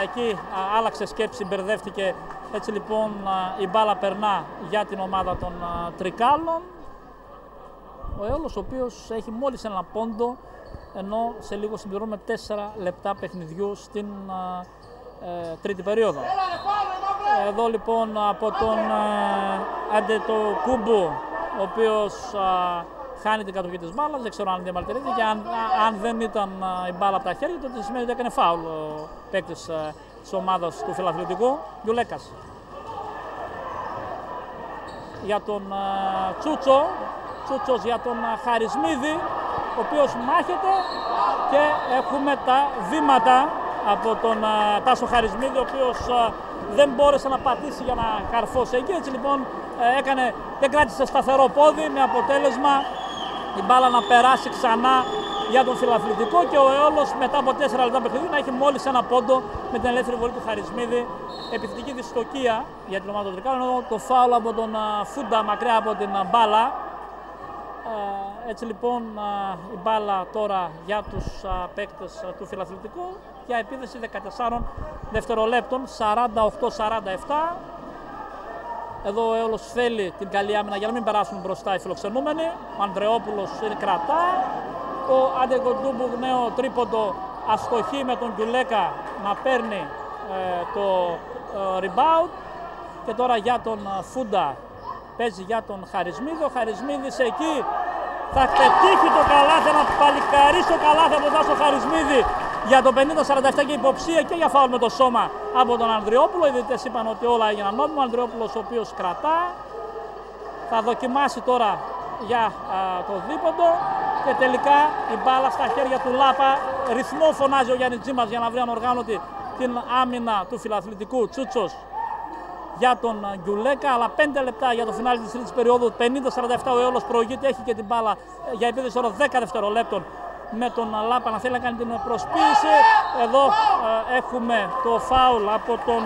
εκεί άλλαξε σκέψη, μπερδεύτηκε. Έτσι λοιπόν η μπάλα περνά για την ομάδα των Τρικάλων. Ο Έολος, ο οποίος έχει μόλις ένα πόντο, ενώ σε λίγο συμπληρώνουμε 4 λεπτά παιχνιδιού στην τρίτη περίοδο. Εδώ λοιπόν από τον Αντετοκούμπου, ο οποίος χάνει την κατοχή της μπάλας, δεν ξέρω αν διαμαρτυρείται, και αν δεν ήταν η μπάλα από τα χέρια, τότε σημαίνει ότι έκανε φάουλ ο παίκτης της ομάδας του Φιλαθλητικού. Γιουλέκας για τον Τσούτσο, Τσούτσος για τον Χαρισμίδη, ο οποίος μάχεται, και έχουμε τα βήματα από τον Τάσο Χαρισμίδη, ο οποίος δεν μπόρεσε να πατήσει για να καρφώσει εκεί. Έτσι λοιπόν δεν κράτησε σταθερό πόδι, με αποτέλεσμα η μπάλα να περάσει ξανά για τον Φιλαθλητικό και ο Έολος μετά από 4 λεπτά παιχνιδιού να έχει μόλις ένα πόντο με την ελεύθερη βολή του Χαρισμίδη. Επιθετική δυστοκία για την ομάδα των Τρικάλων, ενώ το φάουλ από τον Φούντα μακριά από την μπάλα. Έτσι λοιπόν η μπάλα τώρα για τους παίκτες του Φιλαθλητικού για επίδεση 14 δευτερολέπτων, 48-47. Εδώ ο Έολος θέλει την καλή άμυνα για να μην περάσουν μπροστά οι φιλοξενούμενοι. Ο Ανδρεόπουλος κρατά. Ο Αντεκοντούμπου, νέο τρίποντο, αστοχή με τον Γιουλέκα να παίρνει το rebound. Και τώρα για τον Φούντα παίζει για τον Χαρισμίδη. Ο Χαρισμίδης εκεί θα πετύχει το καλάθι, να παλικαρίσει το καλάθι από τον Τάσο Χαρισμίδη για το 50-47 και υποψία και για φάουλ με το σώμα από τον Ανδριόπουλο. Οι διαιτητές είπαν ότι όλα έγιναν νόμιμα. Ο Ανδριόπουλος, ο οποίος κρατά, θα δοκιμάσει τώρα για το δίποντο και τελικά η μπάλα στα χέρια του Λάπα. Ρυθμό φωνάζει ο Γιάννης Τζίμας για να βρει ανοργάνωτη την άμυνα του φιλαθλητικού. Τσούτσος για τον Γκιουλέκα, αλλά 5 λεπτά για το φινάλι της τρίτης περίοδου. 50-47 ο Αιώλος προηγείται, έχει και την μπάλα για επίδεση ώρα 10 δευτερολέπτων με τον Λάπα να θέλει να κάνει την προσποίηση. Εδώ έχουμε το φάουλ από τον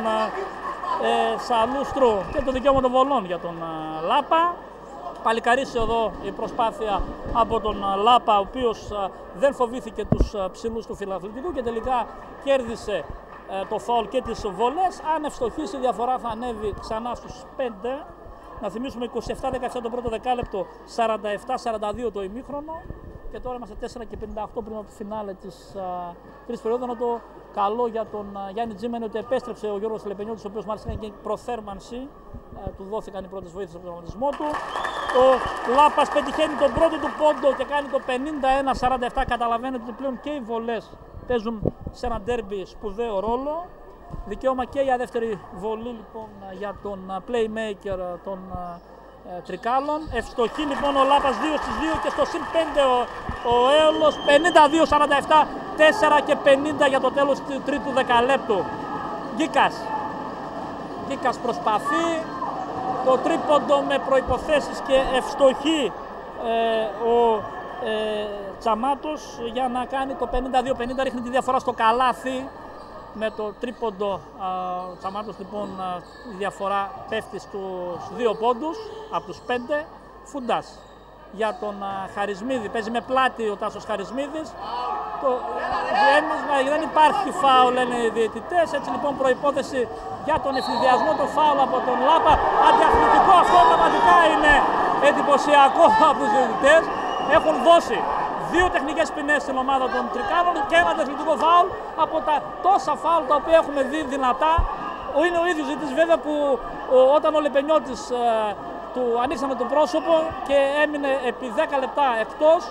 Σαλούστρο και το δικαίωμα των βολών για τον Λάπα. Παλικαρίσει εδώ η προσπάθεια από τον Λάπα, ο οποίος δεν φοβήθηκε τους ψηλούς του φιλαθλητικού και τελικά κέρδισε το φάουλ και τις βολές. Αν ευστοχίσει, η διαφορά θα ανέβει ξανά στους 5. Να θυμίσουμε 27-17 το πρώτο δεκάλεπτο, 47-42 το ημίχρονο. Και τώρα είμαστε 4 και 58 πριν από το φινάλε της τρίτης περίοδου. Ενώ το καλό για τον Γιάννη Τζίμα είναι ότι επέστρεψε ο Γιώργος Λεπενιώτης, ο οποίος μάλιστα έκανε και προθέρμανση. Του δόθηκαν οι πρώτες βοήθειες από τον τραυματισμό του. Ο Λάπας πετυχαίνει τον πρώτο του πόντο και κάνει το 51-47. Καταλαβαίνετε ότι πλέον και οι βολές παίζουν σε ένα ντέρμπι σπουδαίο ρόλο. Δικαίωμα και για δεύτερη βολή λοιπόν για τον playmaker των Τρικάλων. Ευστοχή λοιπόν ο Λάπας 2-2 και στο συν 5 ο Έολος. 52-47, 4 και 50 για το τέλος του τρίτου δεκαλέπτου. Γκίκας προσπαθεί το τρίποντο με προϋποθέσεις και ευστοχή ο Τσαμάτος για να κάνει το 52-50, ρίχνει τη διαφορά στο καλάθι με το τρίποντο. Ο Τσαμάτος λοιπόν η διαφορά πέφτει στους 2 πόντους από τους 5. Φουντάς για τον Χαρισμίδη, παίζει με πλάτη ο Τάσος Χαρισμίδης. Το διέμισμα, δεν υπάρχει φάουλ λένε οι διαιτητές, έτσι λοιπόν προϋπόθεση για τον ευνηδιασμό, το φάουλ από τον Λάπα. Αντιαθλητικό αυτό, πραγματικά είναι εντυπωσιακό από τους διαιτητές. Έχουν δώσει 2 τεχνικές ποινές στην ομάδα των Τρικάλων και ένα αντιαθλητικό φάουλ από τα τόσα φάουλ τα οποία έχουμε δει δυνατά. Είναι ο ίδιος διαιτητής βέβαια που όταν ο Λεπενιώτης του ανοίξαμε το πρόσωπο και έμεινε επί 10 λεπτά εκτός,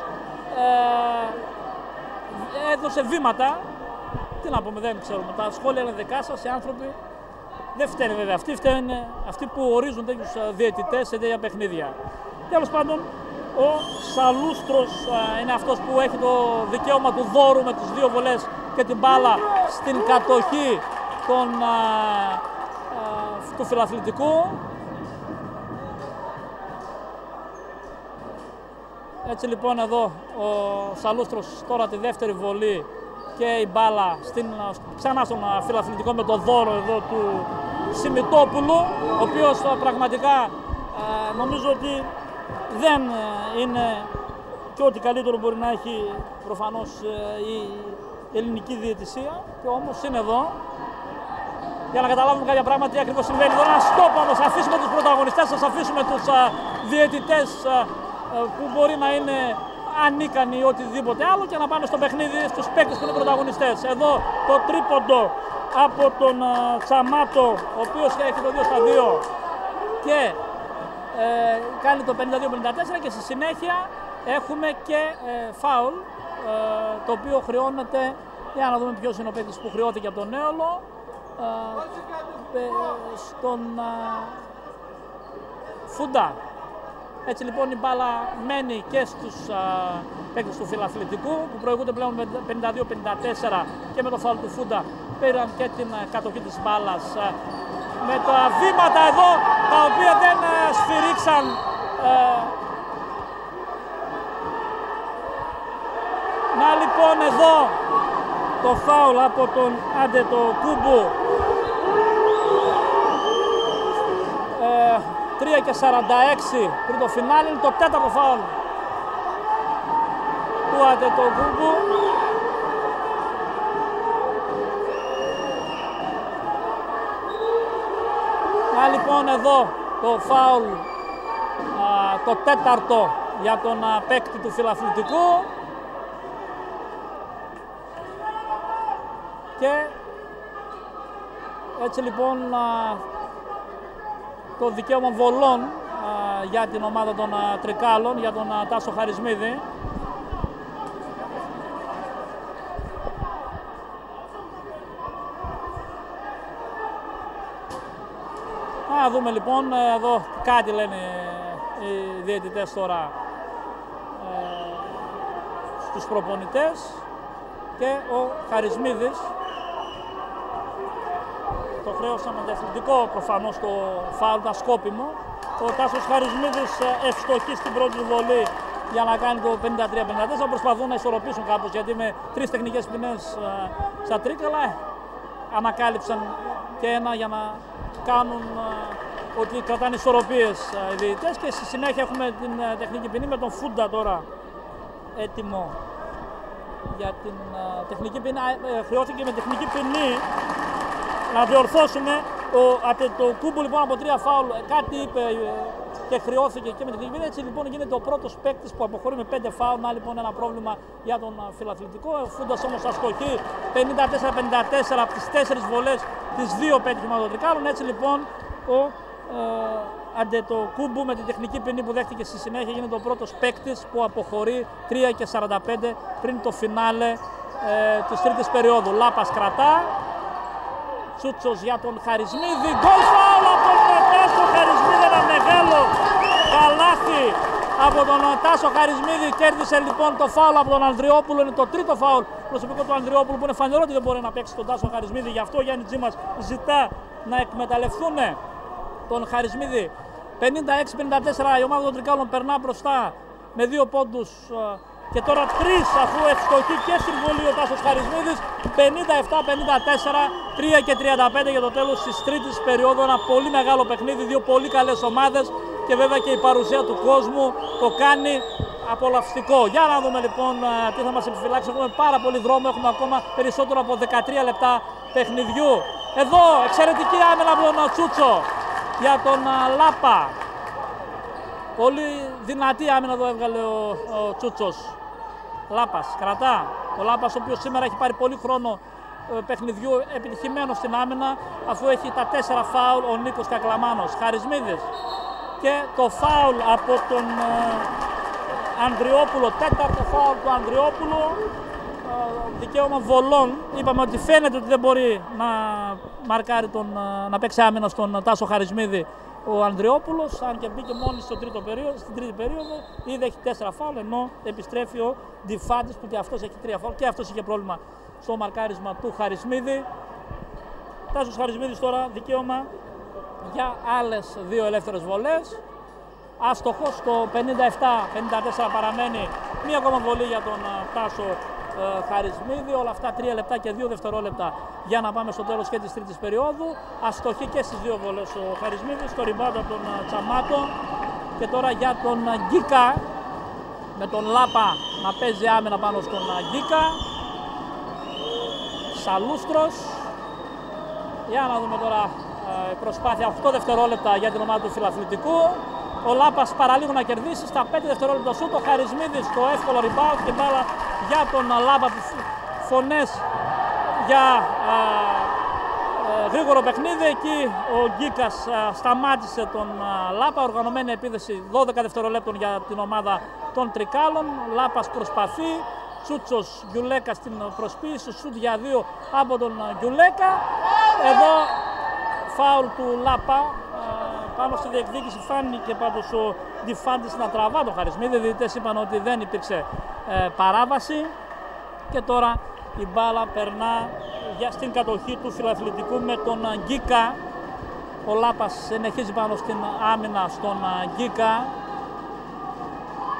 έδωσε βήματα. Τι να πούμε, δεν ξέρουμε. Τα σχόλια είναι δικά σας, οι άνθρωποι. Δεν φταίνε βέβαια αυτοί, φταίνε αυτοί που ορίζουν τέτοιους διαιτητές σε τέτοια παιχνίδια. Τέλος πάντων, ο Σαλούστρος είναι αυτός που έχει το δικαίωμα του δώρου με τις 2 βολές και την μπάλα στην κατοχή του φιλαθλητικού. Έτσι λοιπόν εδώ ο Σαλούστρος τώρα τη δεύτερη βολή και η μπάλα ξανά στον φιλαθλητικό με το δώρο εδώ του Σιμιτόπουλου, ο οποίος πραγματικά νομίζω ότι δεν είναι και ό,τι καλύτερο μπορεί να έχει προφανώς η ελληνική διαιτησία, και όμως είναι εδώ για να καταλάβουμε κάποια πράγματα τι ακριβώς συμβαίνει. Εδώ ένα στόπ όμως, αφήσουμε τους πρωταγωνιστές, σας αφήσουμε τους διαιτητές που μπορεί να είναι ανίκανοι ή οτιδήποτε άλλο και να πάμε στο παιχνίδι στους παίκτες που είναι πρωταγωνιστές. Εδώ το τρίποντο από τον Τσαμάτο, ο οποίος έχει το 2-2 και κάνει το 52-54 και στη συνέχεια έχουμε και φάουλ το οποίο χρεώνεται, για να δούμε ποιος είναι ο παίκτης που χρεώθηκε από τον Έολο, στον Φουντά. Έτσι λοιπόν η μπάλα μένει και στους παίκτες του φιλαθλητικού που προηγούνται πλέον με 52-54 και με το φάουλ του Φούντα πήραν και την κατοχή της μπάλας με τα βήματα εδώ τα οποία δεν σφυρίξαν να λοιπόν εδώ το φάουλ από τον Αντετοκούμπου. 3 και 46 πριν το φινάλι, είναι το 4ο φάουλ του Αντετοκούμπου. Λοιπόν εδώ το φάουλ το 4ο για τον παίκτη του φιλαθλητικού και έτσι λοιπόν το δικαίωμα βολών για την ομάδα των Τρικάλων, για τον Τάσο Χαρισμίδη. Για να δούμε λοιπόν, εδώ κάτι λένε οι διαιτητές τώρα στους προπονητές, και ο Χαρισμίδης το χρέωσαν αντιαθλητικό προφανώς το φάουλ, τα σκόπιμο. Ο Τάσος Χαρισμίδης ευστοχεί στην πρώτη βολή για να κάνει το 53-54. Προσπαθούν να ισορροπήσουν κάπως, γιατί με 3 τεχνικές ποινές στα τρίκαλα ανακάλυψαν και ένα για να κάνουν ότι κρατάνε ισορροπίες οι διαιτητές. Και στη συνέχεια έχουμε την τεχνική ποινή με τον Φούντα τώρα έτοιμο για την τεχνική ποινή. Χρειώθηκε με τεχνική ποινή να διορθώσουμε. Το Κούμπου λοιπόν από 3 φάουλ κάτι είπε και χρειώθηκε και με τεχνική ποινή. Έτσι λοιπόν γίνεται ο πρώτος παίκτης που αποχωρεί με 5 φάουλ. Να λοιπόν ένα πρόβλημα για τον φιλαθλητικό. Ο Φούντας όμως αστοχεί 54-54 από τις 4 βολές, τις 2 πέτυχε των τρικάλων. Έτσι λοιπόν ο Αντετοκούμπου με την τεχνική ποινή που δέχτηκε στη συνέχεια γίνεται ο πρώτος παίκτης που αποχωρεί 3:45 πριν το φινάλε της τρίτης περίοδου. Λάπας κρατά, Τσούτσος για τον Χαρισμίδη, γκολ φάουλ από τον Τάσο Χαρισμίδη, ένα μεγάλο καλάθι από τον Τάσο Χαρισμίδη. Κέρδισε λοιπόν το φάουλ από τον Ανδριόπουλο, είναι το τρίτο φάουλ προσωπικό του Ανδριόπουλου, που είναι φανερό ότι δεν μπορεί να παίξει τον Τάσο Χαρισμίδη. Γι' αυτό ο Γιάννη Τζίμας ζητά να εκμεταλλευτούν τον Χαρισμίδη. 56-54 η ομάδα των Τρικάλων περνά μπροστά με 2 πόντους και τώρα 3, αφού ευστοχεί και στην βολή ο Τάσος Χαρισμίδης. 57-54, 3:35 για το τέλος της τρίτης περίοδου. Ένα πολύ μεγάλο παιχνίδι, 2 πολύ καλές ομάδες και βέβαια και η παρουσία του κόσμου το κάνει απολαυστικό. Για να δούμε λοιπόν τι θα μας επιφυλάξει. Έχουμε πάρα πολύ δρόμο, έχουμε ακόμα περισσότερο από 13 λεπτά παιχνιδιού. Εδώ εξαιρετική άμυνα από τον Τσούτσο για τον Λάπα. Πολύ δυνατή άμυνα εδώ έβγαλε ο Τσούτσος. Λάπας κρατά. Ο Λάπας, ο οποίος σήμερα έχει πάρει πολύ χρόνο παιχνιδιού, επιτυχημένο στην άμυνα, αφού έχει τα 4 φάουλ ο Νίκος Κακλαμάνος. Χαρισμίδης και το φάουλ από τον Ανδριόπουλο, 4ο φάουλ του Ανδριόπουλου, δικαίωμα βολών. Είπαμε ότι φαίνεται ότι δεν μπορεί να μαρκάρει να παίξει άμυνα στον Τάσο Χαρισμίδη ο Ανδριόπουλος, αν και μπήκε μόλις στην τρίτη περίοδο. Ήδη έχει 4 φάουλ, ενώ επιστρέφει ο Ντιφάντης που και αυτός έχει 3 φάουλ και αυτός είχε πρόβλημα στο μαρκάρισμα του Χαρισμίδη. Τάσος Χαρισμίδης τώρα δικαίωμα για άλλες 2 ελεύθερες βολές. Άστοχος, το 57-54 παραμένει μία ακόμα βολή για τον Τάσο Χαρισμίδη. Όλα αυτά 3 λεπτά και 2 δευτερόλεπτα για να πάμε στο τέλος και της τρίτης περίοδου. Αστοχή και στις 2 βολές ο Χαρισμίδης, το ριμπάουντ από τον Τσαμάτο. Και τώρα για τον Γκίκα, με τον Λάπα να παίζει άμυνα πάνω στον Γκίκα. Σαλούστρος. Για να δούμε τώρα προσπάθεια, 8 δευτερόλεπτα για την ομάδα του φιλαθλητικού. Ο Λάπας παραλίγο να κερδίσει, στα 5 δευτερόλεπτα σούτ. Ο Χαρισμίδης το εύκολο rebound και μπάλα για τον Λάπα. Φωνές για γρήγορο παιχνίδι. Εκεί ο Γκίκας σταμάτησε τον Λάπα. Οργανωμένη επίθεση 12 δευτερολέπτων για την ομάδα των Τρικάλων. Λάπας προσπαθεί. Τσούτσος, Γιουλέκα στην προσποίηση. Σούτ για 2 από τον Γιουλέκα. Εδώ φάουλ του Λάπα. Πάνω στη διεκδίκηση φάνηκε πάντως ο Ντιφάντης να τραβά τον Χαρισμίδη. Οι διαιτητές είπαν ότι δεν υπήρξε παράβαση. Και τώρα η μπάλα περνά στην κατοχή του φιλαθλητικού με τον Γκίκα. Ο Λάπας συνεχίζει πάνω στην άμυνα στον Γκίκα.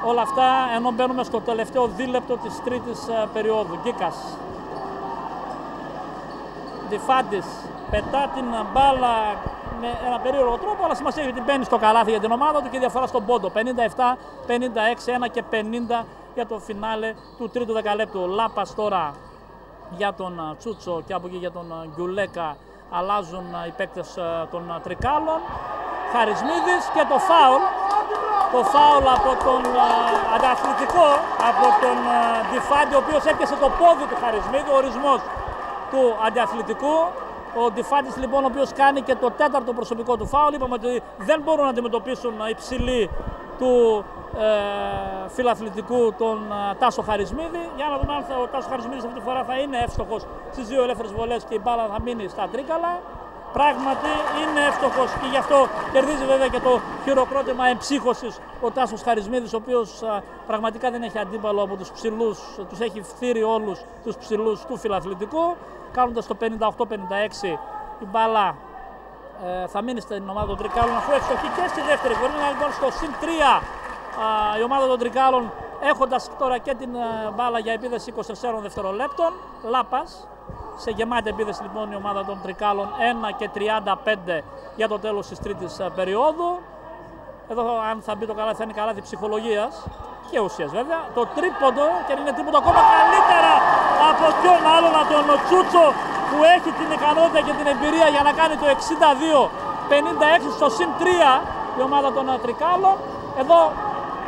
Όλα αυτά ενώ μπαίνουμε στο τελευταίο δίλεπτο της τρίτης περίοδου. Γκίκας. Ντιφάντης πετά την μπάλα με ένα περίεργο τρόπο, αλλά σημασία έχει ότι μπαίνει στο καλάθι για την ομάδα του και διαφορά στον πόντο. 57-56, 1 και 50 για το φινάλε του τρίτου δεκαλέπτου. Λάπας τώρα για τον Τσούτσο και από εκεί για τον Γκιουλέκα. Αλλάζουν οι παίκτες των Τρικάλων. Χαρισμίδης και το φάουλ. Το φάουλ από τον αντιαθλητικό, από τον Ντιφάντη, ο οποίος έπιασε το πόδι του Χαρισμίδη, ο ορισμός του αντιαθλητικού. Ο Ντιφάντης λοιπόν, ο οποίος κάνει και το 4ο προσωπικό του φάουλ. Είπαμε ότι δεν μπορούν να αντιμετωπίσουν υψηλή του φιλαθλητικού τον Τάσο Χαρισμίδη. Για να δούμε αν ο Τάσο Χαρισμίδης αυτή τη φορά θα είναι εύστοχος στις 2 ελεύθερες βολές και η μπάλα θα μείνει στα τρίκαλα. πράγματι είναι εύστοχος και γι' αυτό κερδίζει βέβαια και το χειροκρότημα εμψύχωσης ο Τάσος Χαρισμίδης, ο οποίος πραγματικά δεν έχει αντίπαλο από τους ψηλούς, τους έχει φθείρει όλους τους ψηλούς του φιλαθλητικού, κάνοντας το 58-56 η μπάλα θα μείνει στην ομάδα των Τρικάλων, αφού ευστοχεί και στη δεύτερη βολή. Λοιπόν στο συν 3 η ομάδα των Τρικάλων, έχοντας τώρα και την μπάλα για επίδεση 24 δευτερολέπτων. Λάπας σε γεμάτη επίδεση λοιπόν η ομάδα των Τρικάλων, 1 και 35 για το τέλος της τρίτης περίοδου. Εδώ αν θα μπει το καλάθι θα είναι καλάθι ψυχολογίας και ουσίας βέβαια. Το τρίποντο, και είναι τρίποντο ακόμα καλύτερα από ποιον άλλον από τον Τσούτσο, που έχει την ικανότητα και την εμπειρία για να κάνει το 62-56 στο συν 3 η ομάδα των Τρικάλων. Εδώ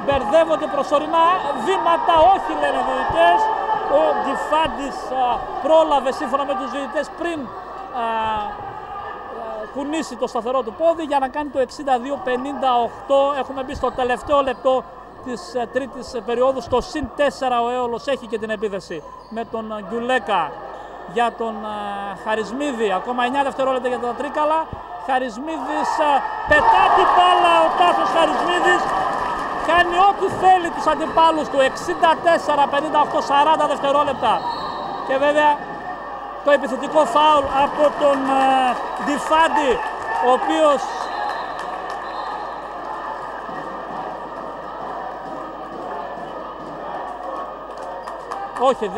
μπερδεύονται προσωρινά, βήματα όχι λένε οι διαιτητές. Ο Ντιφάντης πρόλαβε σύμφωνα με τους διαιτητές πριν κουνήσει το σταθερό του πόδι για να κάνει το 62-58. Έχουμε μπει στο τελευταίο λεπτό της τρίτης περίοδου, στο συν 4 ο Έολος έχει και την επίδεση με τον Γκιουλέκα για τον Χαρισμίδη, ακόμα 9 δευτερόλεπτα για τα Τρίκαλα. Χαρισμίδης πετά την μπάλα, ο Τάσος Χαρισμίδης κάνει ό,τι θέλει τους αντιπάλους του, 64, 58, 40 δευτερόλεπτα. Και βέβαια το επιθετικό φάουλ από τον Ντιφάντη, ο οποίος όχι,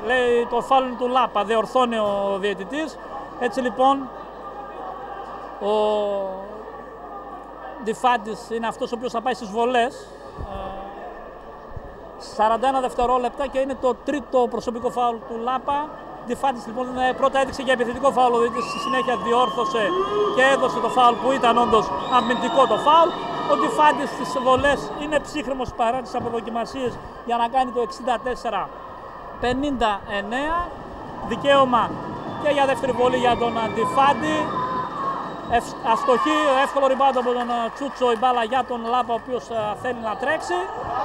λέει το φάουλ του Λάπα, διορθώνει ο διαιτητής. Έτσι λοιπόν ο Ντιφάντης είναι αυτός ο οποίος θα πάει στις βολές. 41 δευτερόλεπτα και είναι το τρίτο προσωπικό φάουλ του Λάπα. Ντιφάντης λοιπόν πρώτα έδειξε για επιθετικό φάουλ, ο διαιτητής στη συνέχεια διόρθωσε και έδωσε το φάουλ που ήταν όντως αμυντικό το φάουλ. Ο Ντιφάντης στις βολές είναι ψύχρεμος παρά τις αποδοκιμασίες για να κάνει το 64-59. Δικαίωμα και για δεύτερη βολή για τον Ντιφάντη. Αστοχή, εύκολο ριμπάουντ από τον Τσούτσο, η μπάλα για τον Λάπα, ο οποίος θέλει να τρέξει,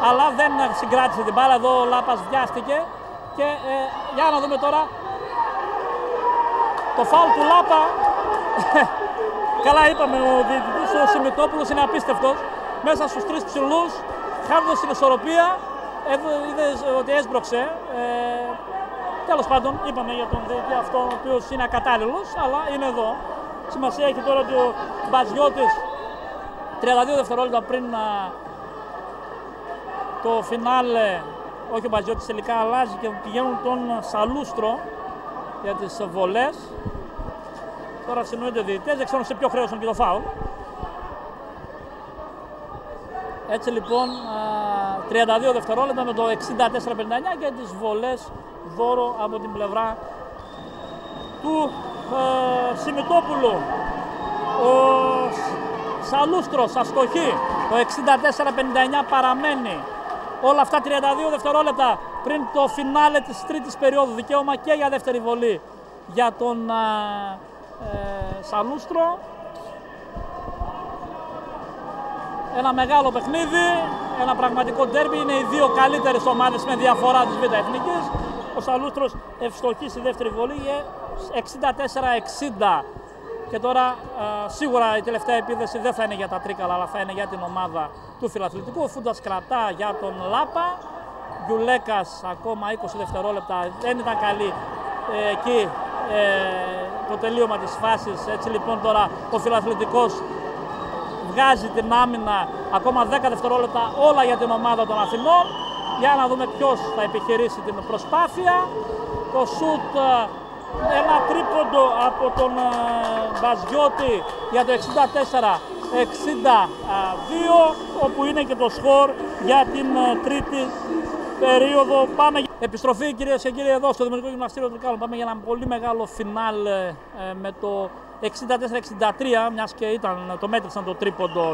αλλά δεν συγκράτησε την μπάλα. Εδώ ο Λάπας βιάστηκε και για να δούμε τώρα το φάουλ του Λάπα. Καλά είπαμε, ο διαιτητής ο Σιμιτόπουλος είναι απίστευτος. Μέσα στους τρεις ψηλούς, χάνοντας την ισορροπία, είδες ότι έσπρωξε. Τέλος πάντων, είπαμε για τον διαιτητή αυτό, ο οποίος είναι ακατάλληλος, αλλά είναι εδώ. Σημασία έχει τώρα ότι ο Μπαζιώτης 32 δευτερόλεπτα πριν το φινάλε, όχι ο Μπαζιώτης τελικά αλλάζει και πηγαίνουν τον Σαλούστρο για τις βολές. Τώρα συνοούνται οι διαιτητές, δεν ξέρω σε ποιο χρέωσαν και το φάουλ. Έτσι λοιπόν 32 δευτερόλεπτα με το 64-59 και τις βολές δώρο από την πλευρά του Σιμιτόπουλου. Ο Σαλούστρος αστοχή, το 64-59 παραμένει. Όλα αυτά 32 δευτερόλεπτα πριν το φινάλε της τρίτης περίοδου. Δικαίωμα και για δεύτερη βολή για τον Σαλούστρο. Ένα μεγάλο παιχνίδι, ένα πραγματικό ντέρμπι. Είναι οι δύο καλύτερες ομάδες με διαφορά της Β' Εθνικής. Ο Σαλούστρος ευστοχεί στη δεύτερη βολή 64-60. Και τώρα σίγουρα η τελευταία επίδεση δεν θα είναι για τα Τρίκαλα, αλλά θα είναι για την ομάδα του φιλαθλητικού. Ο Φούντας κρατά για τον Λάπα. Γκιουλέκας ακόμα 20 δευτερόλεπτα, δεν ήταν καλή εκεί το τελείωμα της φάσης. Έτσι λοιπόν τώρα ο φιλαθλητικός βγάζει την άμυνα, ακόμα 10 δευτερόλεπτα, όλα για την ομάδα των Αθηνών. Για να δούμε ποιος θα επιχειρήσει την προσπάθεια. Το σουτ, ένα τρίποντο από τον Μπαζιώτη για το 64-62, όπου είναι και το σκορ για την τρίτη περίοδο. Πάμε. Επιστροφή κυρίες και κύριοι εδώ στο Δημοτικό Γυμναστήριο Τρικάλων. Πάμε για ένα πολύ μεγάλο φινάλ με το 64-63, μιας και ήταν, το μέτρησαν το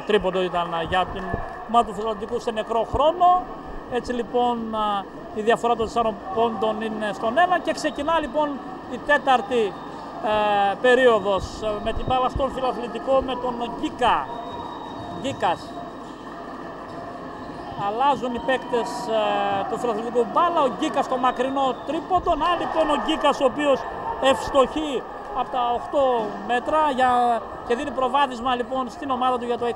τρίποντο ήταν για την ομάδα του φιλαθλητικού σε νεκρό χρόνο. Έτσι λοιπόν η διαφορά των 4 πόντων είναι στον 1 και ξεκινά λοιπόν η τέταρτη περίοδος με την μπάλα στον φιλαθλητικό με τον Γκίκας. Αλλάζουν οι παίκτες του φιλαθλητικού μπάλα, ο Γκίκας στο μακρινό τρίποντο. Να λοιπόν ο Γκίκας ο οποίος ευστοχεί από τα 8 μέτρα και δίνει προβάδισμα λοιπόν στην ομάδα του για το 64-66.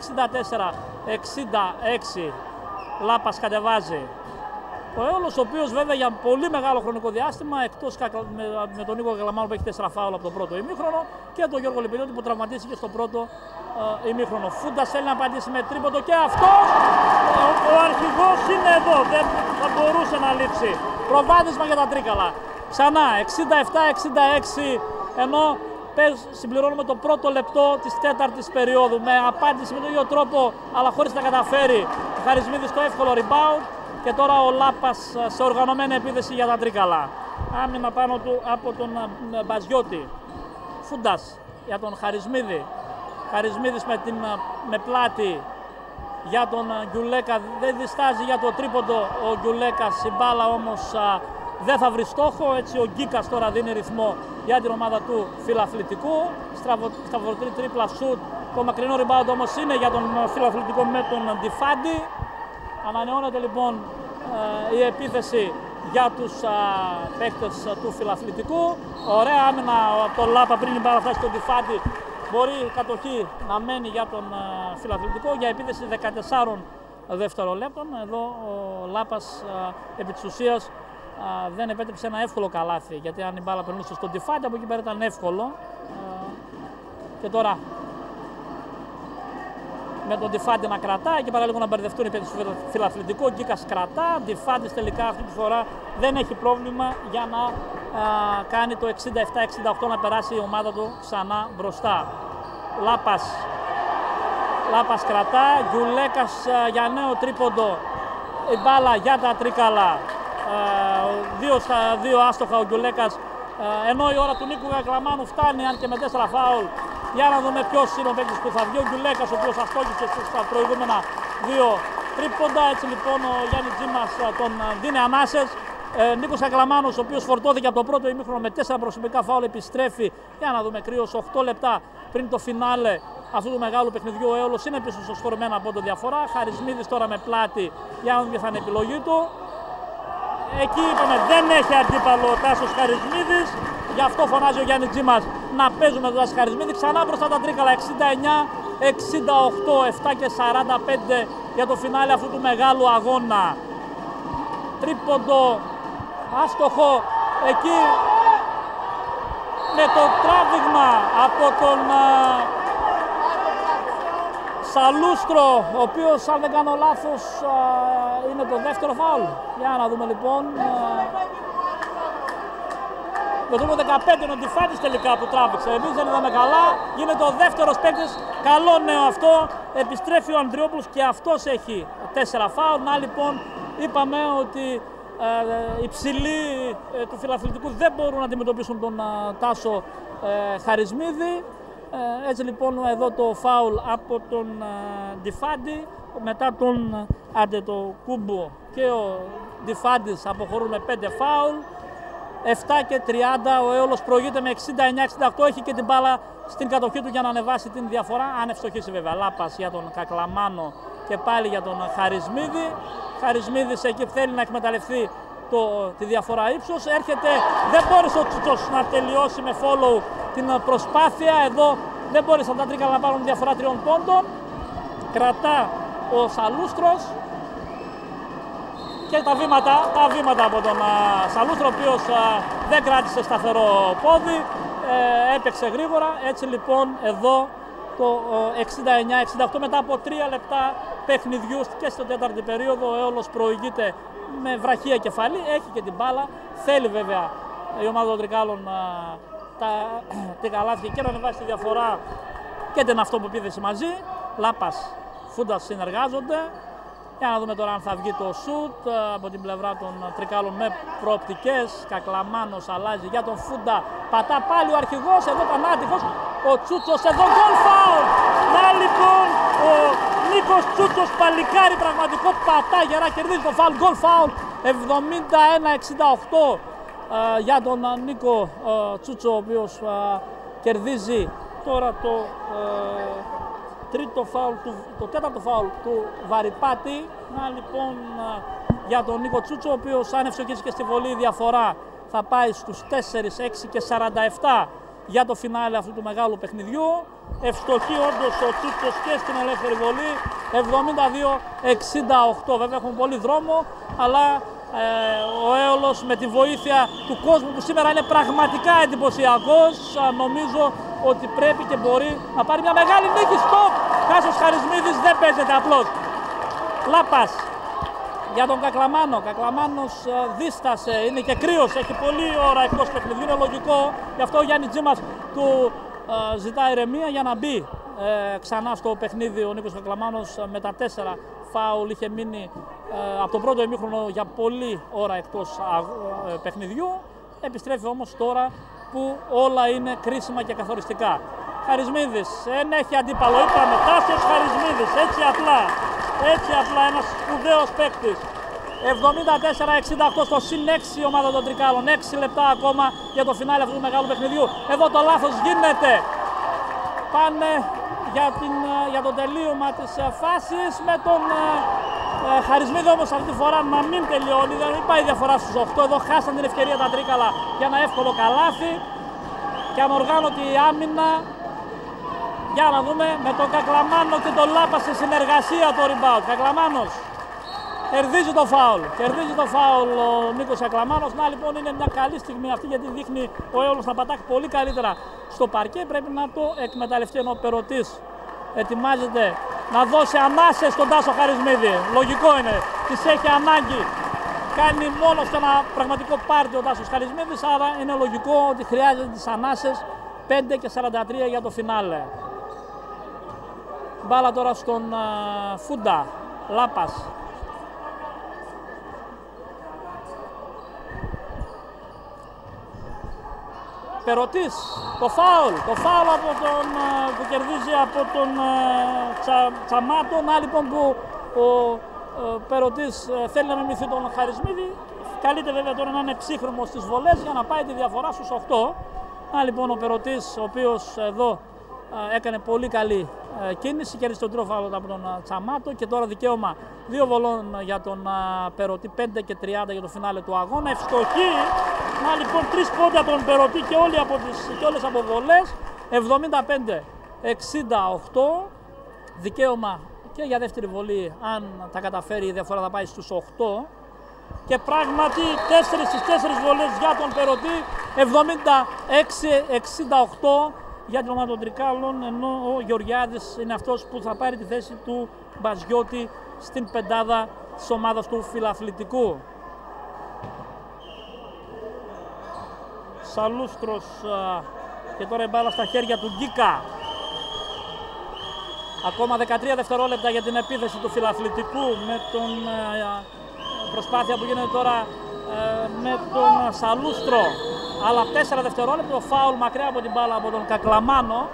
Λάπας κατεβάζει. Ο Έολος, ο οποίος βέβαια για πολύ μεγάλο χρονικό διάστημα, εκτός με τον Νίκο Κακλαμάνο που έχει 4 φάουλ από το πρώτο ημίχρονο και τον Γιώργο Λιπηριώτη που τραυματίστηκε στο πρώτο ημίχρονο. Φούντας θέλει να απαντήσει με τρίποντο και αυτός ο αρχηγός είναι εδώ, δεν θα μπορούσε να λείψει. Προβάδισμα για τα Τρίκαλα. Ξανά 67-66, ενώ συμπληρώνουμε το πρώτο λεπτό της τέταρτης περίοδου με απάντηση με τον ίδιο τρόπο, αλλά χωρίς να καταφέρει ο Χαρισμίδης στο εύκολο rebound. Και τώρα ο Λάπας σε οργανωμένη επίθεση για τα Τρίκαλα. Άμυνα πάνω του από τον Μπαζιώτη. Φούντας για τον Χαρισμίδη. Χαρισμίδης με πλάτη για τον Γκιουλέκα. Δεν διστάζει για το τρίποντο ο Γκιουλέκας. Η μπάλα όμως δεν θα βρει στόχο. Έτσι ο Γκίκας τώρα δίνει ρυθμό για την ομάδα του Φιλαθλητικού. Σταυρωτή τρίπλα σουτ. Το μακρινό rebound όμως είναι για τον Φιλαθλητικό με τον Ντιφάντη. Ανανεώνεται λοιπόν η επίθεση για τους παίκτες του Φιλαθλητικού. Ωραία άμυνα από τον Λάπα πριν η μπάλα φτάσει στον Ντιφάντη. Μπορεί η κατοχή να μένει για τον Φιλαθλητικό για επίθεση 14 δευτερολέπτων. Εδώ ο Λάπας επί της ουσίας δεν επέτρεψε ένα εύκολο καλάθι, γιατί αν η μπάλα περνούσε στον Ντιφάντη από εκεί πέρα ήταν εύκολο. Και τώρα με τον Ντιφάντη να κρατάει και παραλίγο να μπερδευτούν οι παίκτες του Φιλαθλητικού. Ο Γκίκας κρατά, Ντιφάντης τελικά αυτή τη φορά δεν έχει πρόβλημα για να κάνει το 67-68 να περάσει η ομάδα του ξανά μπροστά. Λάπας κρατά, Γκιουλέκας για νέο τρίποντο, η μπάλα για τα Τρίκαλα. 2-2 άστοχα ο Γκιουλέκας, ενώ η ώρα του Νίκου Κακλαμάνου φτάνει, αν και με 4 φάουλ. Για να δούμε ποιος είναι ο παίκτης που θα βγει. Ο Γκιουλέκας, ο οποίος αστόχησε στα προηγούμενα 2 τρίποντα. Έτσι λοιπόν ο Γιάννης Τζίμας τον δίνει ανάσες. Νίκος Κακλαμάνος, ο οποίος φορτώθηκε από το πρώτο ημίχρονο με 4 προσωπικά φάουλ, επιστρέφει. Για να δούμε κρύος 8 λεπτά πριν το φινάλε αυτού του μεγάλου παιχνιδιού. Ο Έολος είναι πίσω στο σκορ με 1 πόντο διαφορά. Χαρισμίδης τώρα με πλάτη, για να δούμε ποια θα είναι η επιλογή του. Εκεί είπαμε δεν έχει αντίπαλο ο Τάσος Χαρισμίδης. Γι' αυτό φωνάζει ο Γιάννης Τζίμας να παίζουμε τον Τάσο Χαρισμίδη. Ξανά μπροστά τα Τρίκαλα 69-68, 7 και 45 για το φινάλε αυτού του μεγάλου αγώνα. Τρίποντο άστοχο εκεί με το τράβηγμα από τον Σαλούστρο, ο οποίος αν δεν κάνω λάθος είναι το δεύτερο φάουλ. Για να δούμε λοιπόν. Το νούμερο 15 είναι ο Ντιφάντης τελικά που τράβηξε. Εμείς δεν είδαμε καλά. Γίνεται ο δεύτερος παίκτης. Καλό νέο αυτό. Επιστρέφει ο Ανδριόπουλος και αυτός έχει 4 φάουλ. Να λοιπόν είπαμε ότι οι ψηλοί του Φιλαθλητικού δεν μπορούν να αντιμετωπίσουν τον Τάσο Χαρισμίδη. Έτσι λοιπόν εδώ το φάουλ από τον Ντιφάντη. Μετά τον Αντετοκούμπο και ο Ντιφάντης αποχωρούν με 5 φάουλ. 7 και 30, ο Έολος προηγείται με 69-68, έχει και την μπάλα στην κατοχή του για να ανεβάσει την διαφορά, αν ευστοχίσει βέβαια. Λάπας για τον Κακλαμάνο και πάλι για τον Χαρισμίδη. Χαρισμίδης εκεί θέλει να εκμεταλλευτεί τη διαφορά ύψος. Έρχεται, δεν μπόρεσε ο Τσούτσος να τελειώσει με follow την προσπάθεια. Εδώ δεν μπόρεσαν τα Τρίκαλα να πάρουν διαφορά 3 πόντων. Κρατά ο Σαλούστρος. Και τα βήματα από τον Σαλούστρο, ο οποίος δεν κράτησε σταθερό πόδι, έπαιξε γρήγορα. Έτσι λοιπόν εδώ το 69-68 μετά από 3 λεπτά παιχνιδιού και στο τέταρτη περίοδο ο Έολος προηγείται με βραχία κεφαλή, έχει και την μπάλα. Θέλει βέβαια η ομάδα των Τρικάλων τα καλάθια και να ανεβάσει τη διαφορά και την αυτοπεποίθηση μαζί. Λάπας, Φούντας συνεργάζονται. Για να δούμε τώρα αν θα βγει το σουτ από την πλευρά των Τρικάλων με προοπτικές. Κακλαμάνος αλλάζει για τον Φούντα. Πατά πάλι ο αρχηγός, εδώ ήταν άτυχος. Ο Τσούτσος εδώ γκολ φάουλ. Να λοιπόν ο Νίκος Τσούτσος, παλικάρι πραγματικό, πατά γερά, κερδίζει το φάουλ. Γκολ φάουλ 71-68 για τον Νίκο Τσούτσο, ο οποίος κερδίζει τώρα το τέταρτο φάουλ του Βαρυπάτη. Να λοιπόν για τον Νίκο Τσούτσο, ο οποίος αν ευστοχίσει και στη βολή η διαφορά θα πάει στους 4, 6 και 47 για το φινάλε αυτού του μεγάλου παιχνιδιού. Ευστοχή όντως ο Τσούτσος και στην ελεύθερη βολή. 72-68. Βέβαια έχουν πολύ δρόμο, αλλά ο Έολος με τη βοήθεια του κόσμου που σήμερα είναι πραγματικά εντυπωσιακός, νομίζω ότι πρέπει και μπορεί να πάρει μια μεγάλη νίκη. Στοπ! Τάσος Χαρισμίδης δεν παίζεται απλώς. Λάπας για τον Κακλαμάνο. Κακλαμάνος δίστασε, είναι και κρύος, έχει πολλή ώρα εκτός παιχνιδιού, είναι λογικό. Γι' αυτό ο Γιάννη Τζίμας του ζητά ηρεμία για να μπει ξανά στο παιχνίδι ο Νίκος Κακλαμάνος με τα 4 φάουλ. Είχε μείνει από το πρώτο ημίχρονο για πολλή ώρα εκτός παιχνιδιού. Επιστρέφει όμως τώρα που όλα είναι κρίσιμα και καθοριστικά. Χαρισμίδης δεν έχει αντίπαλο, είπαμε, Τάσος Χαρισμίδης, έτσι απλά ένας σπουδαίος παίκτης. 74-68 στο συν 6 η ομάδα των Τρικάλων, 6 λεπτά ακόμα για το φινάλε αυτού του μεγάλου παιχνιδιού. Εδώ το λάθος γίνεται, πάνε για το τελείωμα της φάσης με τον Χαρισμίδη, όμως αυτή τη φορά να μην τελειώνει, δεν πάει διαφορά στους 8. Εδώ χάσαν την ευκαιρία τα Τρίκαλα για ένα εύκολο καλάθι και ανοργάνωτη άμυνα. Για να δούμε με τον Κακλαμάνο και τον Λάπα σε συνεργασία το rebound. Κακλαμάνος κερδίζει το φάουλ ο Νίκος Κακλαμάνος. Να λοιπόν είναι μια καλή στιγμή αυτή, γιατί δείχνει ο Έολος να πατάξει πολύ καλύτερα στο παρκέ. Πρέπει να το εκμεταλλευτεί, ενώ ο Περωτής ετοιμάζεται να δώσει ανάσες στον Τάσο Χαρισμίδη. Λογικό είναι, τις έχει ανάγκη. Κάνει μόνος και ένα πραγματικό πάρτι ο Τάσος Χαρισμίδης, άρα είναι λογικό ότι χρειάζεται τις ανάσες. 5-43 για το φινάλε. Μπάλα τώρα στον Φούντα. Λάπας. Περωτής, το φάουλ από που κερδίζει από τον Τσαμάτο. Να λοιπόν που ο Περωτής θέλει να μιμηθεί τον Χαρισμίδη. Καλείται βέβαια τώρα να είναι ψύχρεμος στις βολές για να πάει τη διαφορά στους 8. Να λοιπόν ο Περωτής, ο οποίος εδώ έκανε πολύ καλή κίνηση, κέρδισε τον τρίτο φάουλ από τον Τσαμάτο και τώρα δικαίωμα 2 βολών για τον Περωτή, 5-30 για το φινάλε του αγώνα. Ευστοχή, να λοιπόν 3 πόντα από τον Περωτή και όλες από βολές. 75-68, δικαίωμα και για δεύτερη βολή, αν τα καταφέρει η διαφορά θα πάει στους 8. Και πράγματι 4 στις 4 βολές για τον Περωτή, 76-68 για την ομάδα των Τρικάλων, ενώ ο Γεωργιάδης είναι αυτός που θα πάρει τη θέση του Μπαζιώτη στην πεντάδα της ομάδας του Φιλαθλητικού. Σαλούστρος και τώρα η μπάλα στα χέρια του Γκίκα. Ακόμα 13 δευτερόλεπτα για την επίθεση του Φιλαθλητικού με τον προσπάθεια που γίνεται τώρα με τον Σαλούστρο. Άλλα 4 δευτερόλεπτα, φάουλ μακριά από την μπάλα από τον Κακλαμάνο.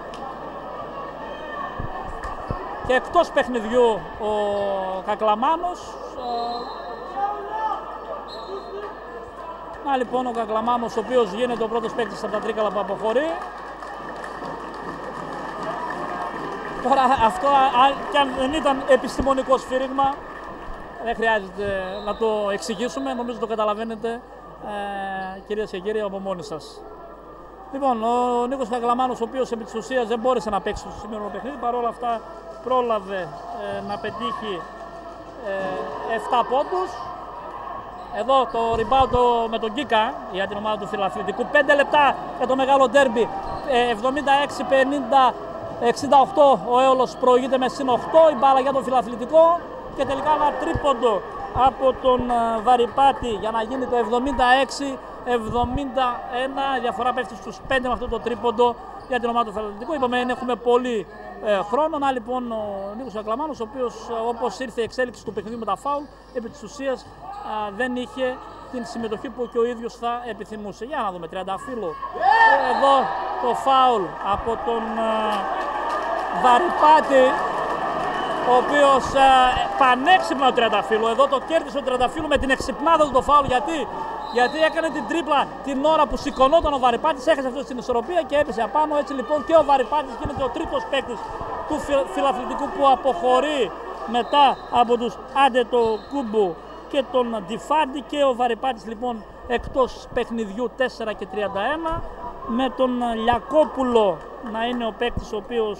Και εκτός παιχνιδιού ο Κακλαμάνος. Να λοιπόν ο Κακλαμάνος, ο οποίος γίνεται ο πρώτος παίκτης από τα Τρίκαλα που αποχωρεί. Τώρα αυτό, και αν δεν ήταν επιστημονικό σφύριγμα, δεν χρειάζεται να το εξηγήσουμε, νομίζω το καταλαβαίνετε κυρίες και κύριοι από μόνοι σας. Λοιπόν, ο Νίκος Κακλαμάνος, ο οποίος επί της ουσίας δεν μπόρεσε να παίξει στο σημερινό παιχνίδι, παρόλα αυτά πρόλαβε να πετύχει 7 πόντους. Εδώ το rebound με τον Γκίκα για την ομάδα του Φιλαθλητικού. 5 λεπτά για το μεγάλο ντέρμπι. 76-50-68 ο Έολος προηγείται με συν 8. Η μπάλα για τον Φιλαθλητικό. Και τελικά ένα τρίποντο από τον Βαρυπάτη για να γίνει το 76-71. Η διαφορά πέφτει στους 5 με αυτό το τρίποντο για την ομάδα του Φιλαθλητικού. Είπαμε έχουμε πολύ χρόνο. Να λοιπόν ο Νίκος Κακλαμάνος, ο οποίος όπως ήρθε η εξέλιξη του παιχνιδιού με τα φάουλ, επί της ουσίας δεν είχε την συμμετοχή που και ο ίδιος θα επιθυμούσε. Για να δούμε, Τριανταφύλλου. Εδώ το φάουλ από τον Βαρυπάτη, ο οποίος πανέξυπνα ο Τριανταφύλλου. Εδώ το κέρδισε ο Τριανταφύλλου με την εξυπνάδα του το φάουλ. Γιατί έκανε την τρίπλα την ώρα που σηκωνόταν ο Βαρυπάτης, έχασε αυτό στην ισορροπία και έπεσε απάνω. Έτσι λοιπόν και ο Βαρυπάτης γίνεται ο τρίτος παίκτης του Φιλαθλητικού που αποχωρεί μετά από τους Αντετοκούμπου και τον Ντιφάντη, και ο Βαρυπάτης λοιπόν εκτός παιχνιδιού 4-31. με τον Λιακόπουλο να είναι ο παίκτης ο οποίος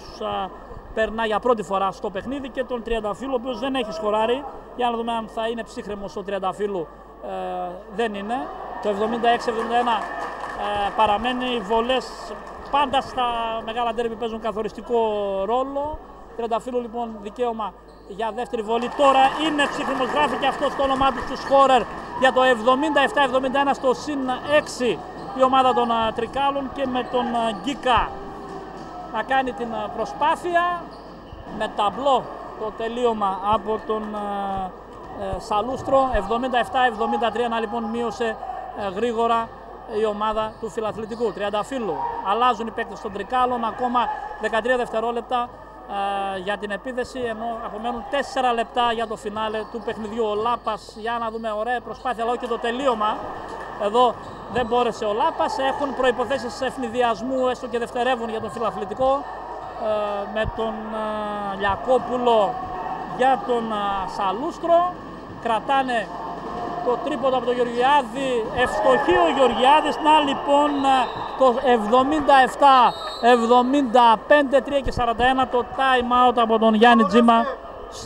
περνά για πρώτη φορά στο παιχνίδι και τον Τριανταφύλλου, ο οποίος δεν έχει σκοράρει. Για να δούμε αν θα είναι ψύχρεμος ο Τριανταφύλλου. Δεν είναι. Το 76-71 παραμένει. Οι βολές πάντα στα μεγάλα ντέρμπι παίζουν καθοριστικό ρόλο. Τριανταφύλλου λοιπόν δικαίωμα για δεύτερη βολή. Τώρα είναι ψύχρεμος, γράφει και αυτό στο όνομά του στους σκόρερ για το 77-71 στο συν 6 η ομάδα των Τρικάλων, και με τον Γκίκα να κάνει την προσπάθεια με ταμπλό το τελείωμα από τον Σαλούστρο. 77-73 να λοιπόν μείωσε γρήγορα η ομάδα του Φιλαθλητικού. Τριανταφύλλου. Αλλάζουν οι παίκτες των Τρικάλων, ακόμα 13 δευτερόλεπτα για την επίθεση, ενώ απομένουν 4 λεπτά για το φινάλε του παιχνιδιού. Ο Λάπας, για να δούμε, ωραία προσπάθεια, αλλά όχι το τελείωμα. Εδώ δεν μπόρεσε ο Λάπας. Έχουν προϋποθέσεις ευνηδιασμού, έστω και δευτερεύουν για τον Φιλαθλητικό, με τον Λιακόπουλο για τον Σαλούστρο. Κρατάνε το τρίποντο από τον Γεωργιάδη, ευστοχεί ο Γεωργιάδης. Να λοιπόν το 77-75, 3 και 41 το time out από τον Γιάννη Τζίμα.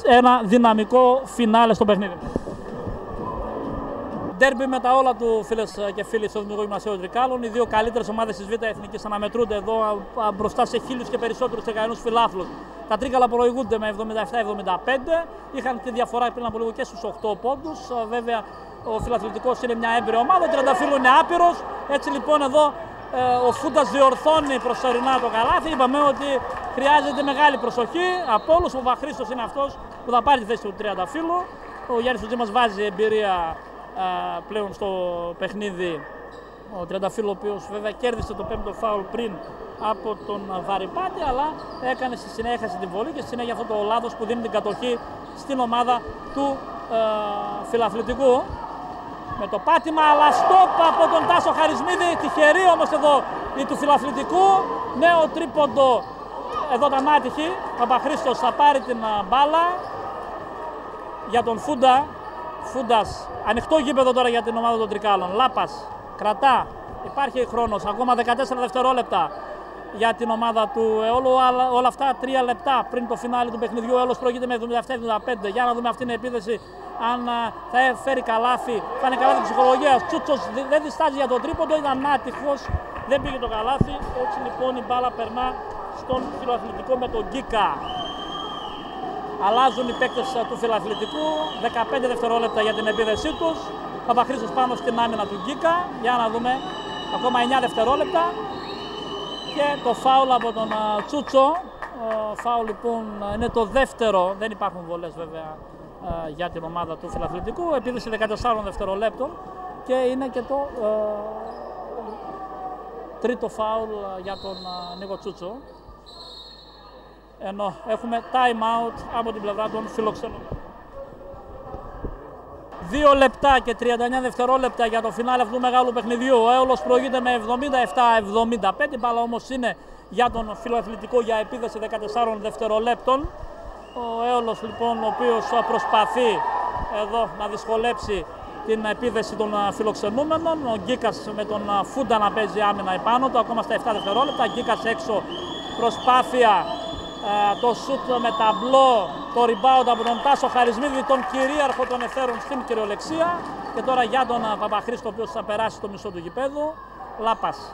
Ένα δυναμικό φινάλε στο παιχνίδι. Ντέρμπι με τα όλα του, φίλες και φίλοι, στο Δημοτικό Γυμνασίου Τρικάλων. Οι δύο καλύτερες ομάδες της Β' Εθνικής αναμετρούνται εδώ μπροστά σε 1000 και περισσότερους Τρικαλινούς φιλάθλους. Τα Τρίκαλα προηγούνται με 77-75. Είχαν τη διαφορά πριν από λίγο και στους 8 πόντους. Βέβαια, ο Φιλαθλητικός είναι μια έμπειρη ομάδα. Ο Τριανταφύλλου είναι άπειρος. Έτσι λοιπόν εδώ ο Φούντας διορθώνει προσωρινά το καλάθι. Είπαμε ότι χρειάζεται μεγάλη προσοχή από όλους. Ο Βαχρήστος είναι αυτός που θα πάρει τη θέση του Τριανταφύλλου. Ο Γιάννης Τζίμας βάζει εμπειρία πλέον στο παιχνίδι. Ο Τριανταφύλλου, ο οποίος βέβαια κέρδισε το 5ο φάουλ πριν από τον Βαρυπάτη, αλλά έκανε στη συνέχεια την βολή και στη συνέχεια αυτό το λάθος που δίνει την κατοχή στην ομάδα του Φιλαθλητικού. Με το πάτημα, αλλά στόπ από τον Τάσο Χαρισμίδη. Τυχερή όμως εδώ η του Φιλαθλητικού. Νέο τρίποντο, εδώ ήταν άτυχη. Ο Παπαχρήστος θα πάρει την μπάλα για τον Φούντα. Φούντας, ανοιχτό γήπεδο τώρα για την ομάδα των Τρικάλων. Λάπας κρατά, υπάρχει χρόνος, ακόμα 14 δευτερόλεπτα για την ομάδα του Εόλου. Όλα αυτά 3 λεπτά πριν το φινάλι του παιχνιδιού. Ο Εόλος προηγείται με 77-75. Για να δούμε αυτήν την επίθεση, αν θα φέρει καλάθι. Θα είναι καλάθι ψυχολογίας. Τσούτσος δεν διστάζει για το τρίποντο, ήταν άτυχος, δεν πήγε το καλάθι. Έτσι λοιπόν η μπάλα περνά στον Φιλαθλητικό με τον Γκίκα. Αλλάζουν οι παίκτες του Φιλαθλητικού, 15 δευτερόλεπτα για την επίδεσή τους. Παπαχρήστος πάνω στην άμυνα του Γκίκα. Για να δούμε, ακόμα 9 δευτερόλεπτα. Και το φάουλ από τον Τσούτσο. Φάουλ λοιπόν είναι το δεύτερο, δεν υπάρχουν βολές βέβαια για την ομάδα του Φιλαθλητικού. Επίδεση 14 δευτερολέπτων και είναι και το τρίτο φάουλ για τον Νίκο Τσούτσο. Ενώ έχουμε time out από την πλευρά των φιλοξενών. 2 λεπτά και 39 δευτερόλεπτα για το φινάλε αυτού του μεγάλου παιχνιδιού. Ο Έολος προηγείται με 77-75, μπάλα όμως είναι για τον Φιλοαθλητικό για επίδεση 14 δευτερολέπτων. Ο Έολος λοιπόν, ο οποίος προσπαθεί εδώ να δυσκολέψει την επίδεση των φιλοξενούμενων. Ο Γκίκας με τον Φούντα να παίζει άμυνα επάνω του, ακόμα στα 7 δευτερόλεπτα. Γκίκας έξω, προσπάθεια. Το σουτ με ταμπλό, το rebound από τον Τάσο Χαρισμίδη, τον κυρίαρχο των ευθέρων στην κυριολεξία. Και τώρα για τον Παπαχρήστο, ο οποίος θα περάσει το μισό του γηπέδου. Λάπας,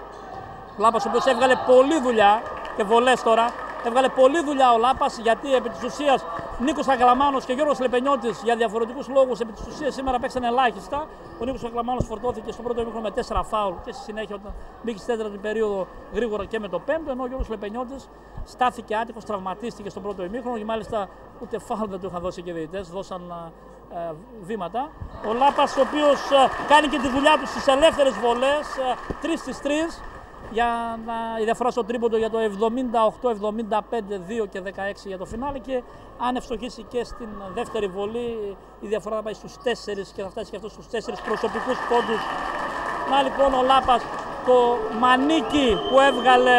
ο οποίος έβγαλε πολλή δουλειά και βολές τώρα. Έβγαλε πολλή δουλειά ο Λάπας, γιατί επί της ουσίας Νίκος Αγκλαμάνος και Γιώργος Λεπενιώτης για διαφορετικούς λόγους επί της ουσίας σήμερα παίξαν ελάχιστα. Ο Νίκος Αγκλαμάνος φορτώθηκε στο πρώτο ημίχρονο με 4 φάουλ και στη συνέχεια όταν μπήκε στη τέταρτη περίοδο γρήγορα και με το πέμπτο, ενώ ο Γιώργος Λεπενιώτης στάθηκε άτυχος, τραυματίστηκε στο πρώτο ημίχρονο και μάλιστα ούτε φάουλ δεν του είχαν δώσει και οι διαιτητές, δώσαν βήματα. Ο Λάπας, ο οποίος κάνει και τη δουλειά του στις ελεύθερες βολές, 3 στις 3. Για η διαφορά στο τρίποντο για το 78-75, 2 και 16 για το φινάλε, και αν ευστοχίσει και στην δεύτερη βολή η διαφορά θα πάει στους 4 και θα φτάσει και αυτό στους 4 προσωπικούς πόντους. Να λοιπόν ο Λάπας, το μανίκι που έβγαλε,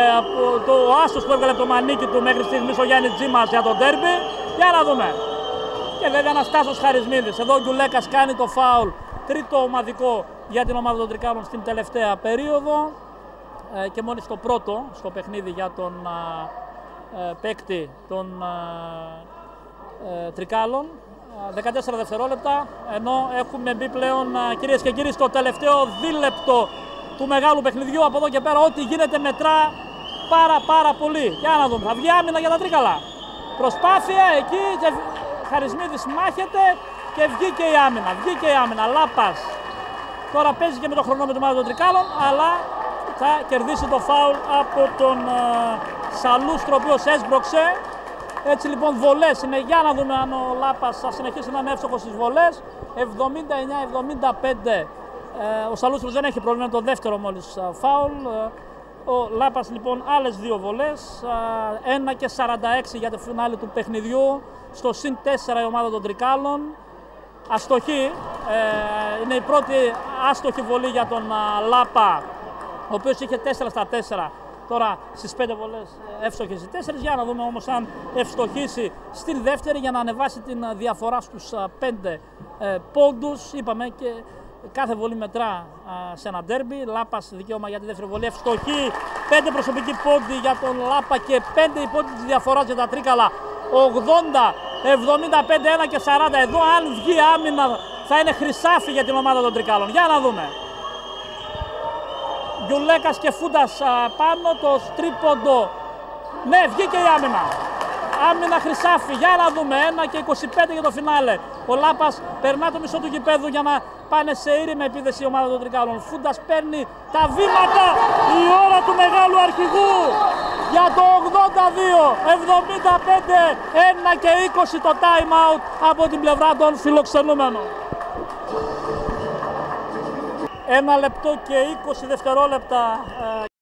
το άσος που έβγαλε το μανίκι του μέχρι στιγμής ο Γιάννης Τζίμας για τον ντέρμπι. Για να δούμε. Και βέβαια ένας Τάσος Χαρισμίδης. Εδώ ο Γκιουλέκας κάνει το φάουλ, τρίτο ομαδικό για την ομάδα των Τρικάλων στην τελευταία περίοδο. και μόλις το πρώτο στο παιχνίδι για τον παίκτη των Τρικάλων. 14 δευτερόλεπτα, ενώ έχουμε μπει πλέον, κυρίες και κύριοι, στο τελευταίο δίλεπτο του μεγάλου παιχνιδιού. Από εδώ και πέρα ό,τι γίνεται μετρά πάρα πολύ. Για να δούμε, θα βγει άμυνα για τα Τρίκαλα. Προσπάθεια εκεί, και Χαρισμίδης μάχεται και βγήκε η άμυνα. Βγήκε η άμυνα, Λάπας. Τώρα παίζει και με το χρονόμετρο των Τρικάλων, αλλά θα κερδίσει το φάουλ από τον Σαλούστρο, ο οποίος έσπρωξε. Έτσι λοιπόν βολές είναι, για να δούμε αν ο Λάπας θα συνεχίσει να είναι εύστοχος στις βολές. 79-75, ο Σαλούστρος δεν έχει πρόβλημα, το δεύτερο μόλις φάουλ. Ο Λάπας λοιπόν άλλες δύο βολές, 1 και 46 για το φινάλε του παιχνιδιού. Στο συν 4 η ομάδα των Τρικάλων. Αστοχή, είναι η πρώτη άστοχη βολή για τον Λάπα, ο οποίος είχε 4 στα 4. Τώρα στις 5 βολές εύστοχες οι 4, για να δούμε όμως αν ευστοχήσει στην δεύτερη για να ανεβάσει την διαφορά στους 5 πόντους. Είπαμε και κάθε βολή μετρά σε ένα ντέρμπι. Λάπας δικαίωμα για τη δεύτερη βολή, ευστοχή, 5 προσωπικοί πόντοι για τον Λάπα και 5 οι πόντοι της διαφοράς για τα Τρίκαλα. 80, 75, 1 και 40. Εδώ αν βγει άμυνα θα είναι χρυσάφι για την ομάδα των Τρικάλων. Για να δούμε. Γιουλέκας και Φούντας πάνω, το τρίποντο. Ναι, βγήκε η άμυνα. Άμυνα χρυσάφι, για να δούμε. 1 και 25 για το φινάλε. Ο Λάπας περνά το μισό του γηπέδου για να πάνε σε ήρεμη επίθεση η ομάδα των Τρικάλων. Φούντας παίρνει τα βήματα. Η ώρα του μεγάλου αρχηγού για το 82, 75, 1 και 20 το time out από την πλευρά των φιλοξενούμενων. 1 λεπτό και 20 δευτερόλεπτα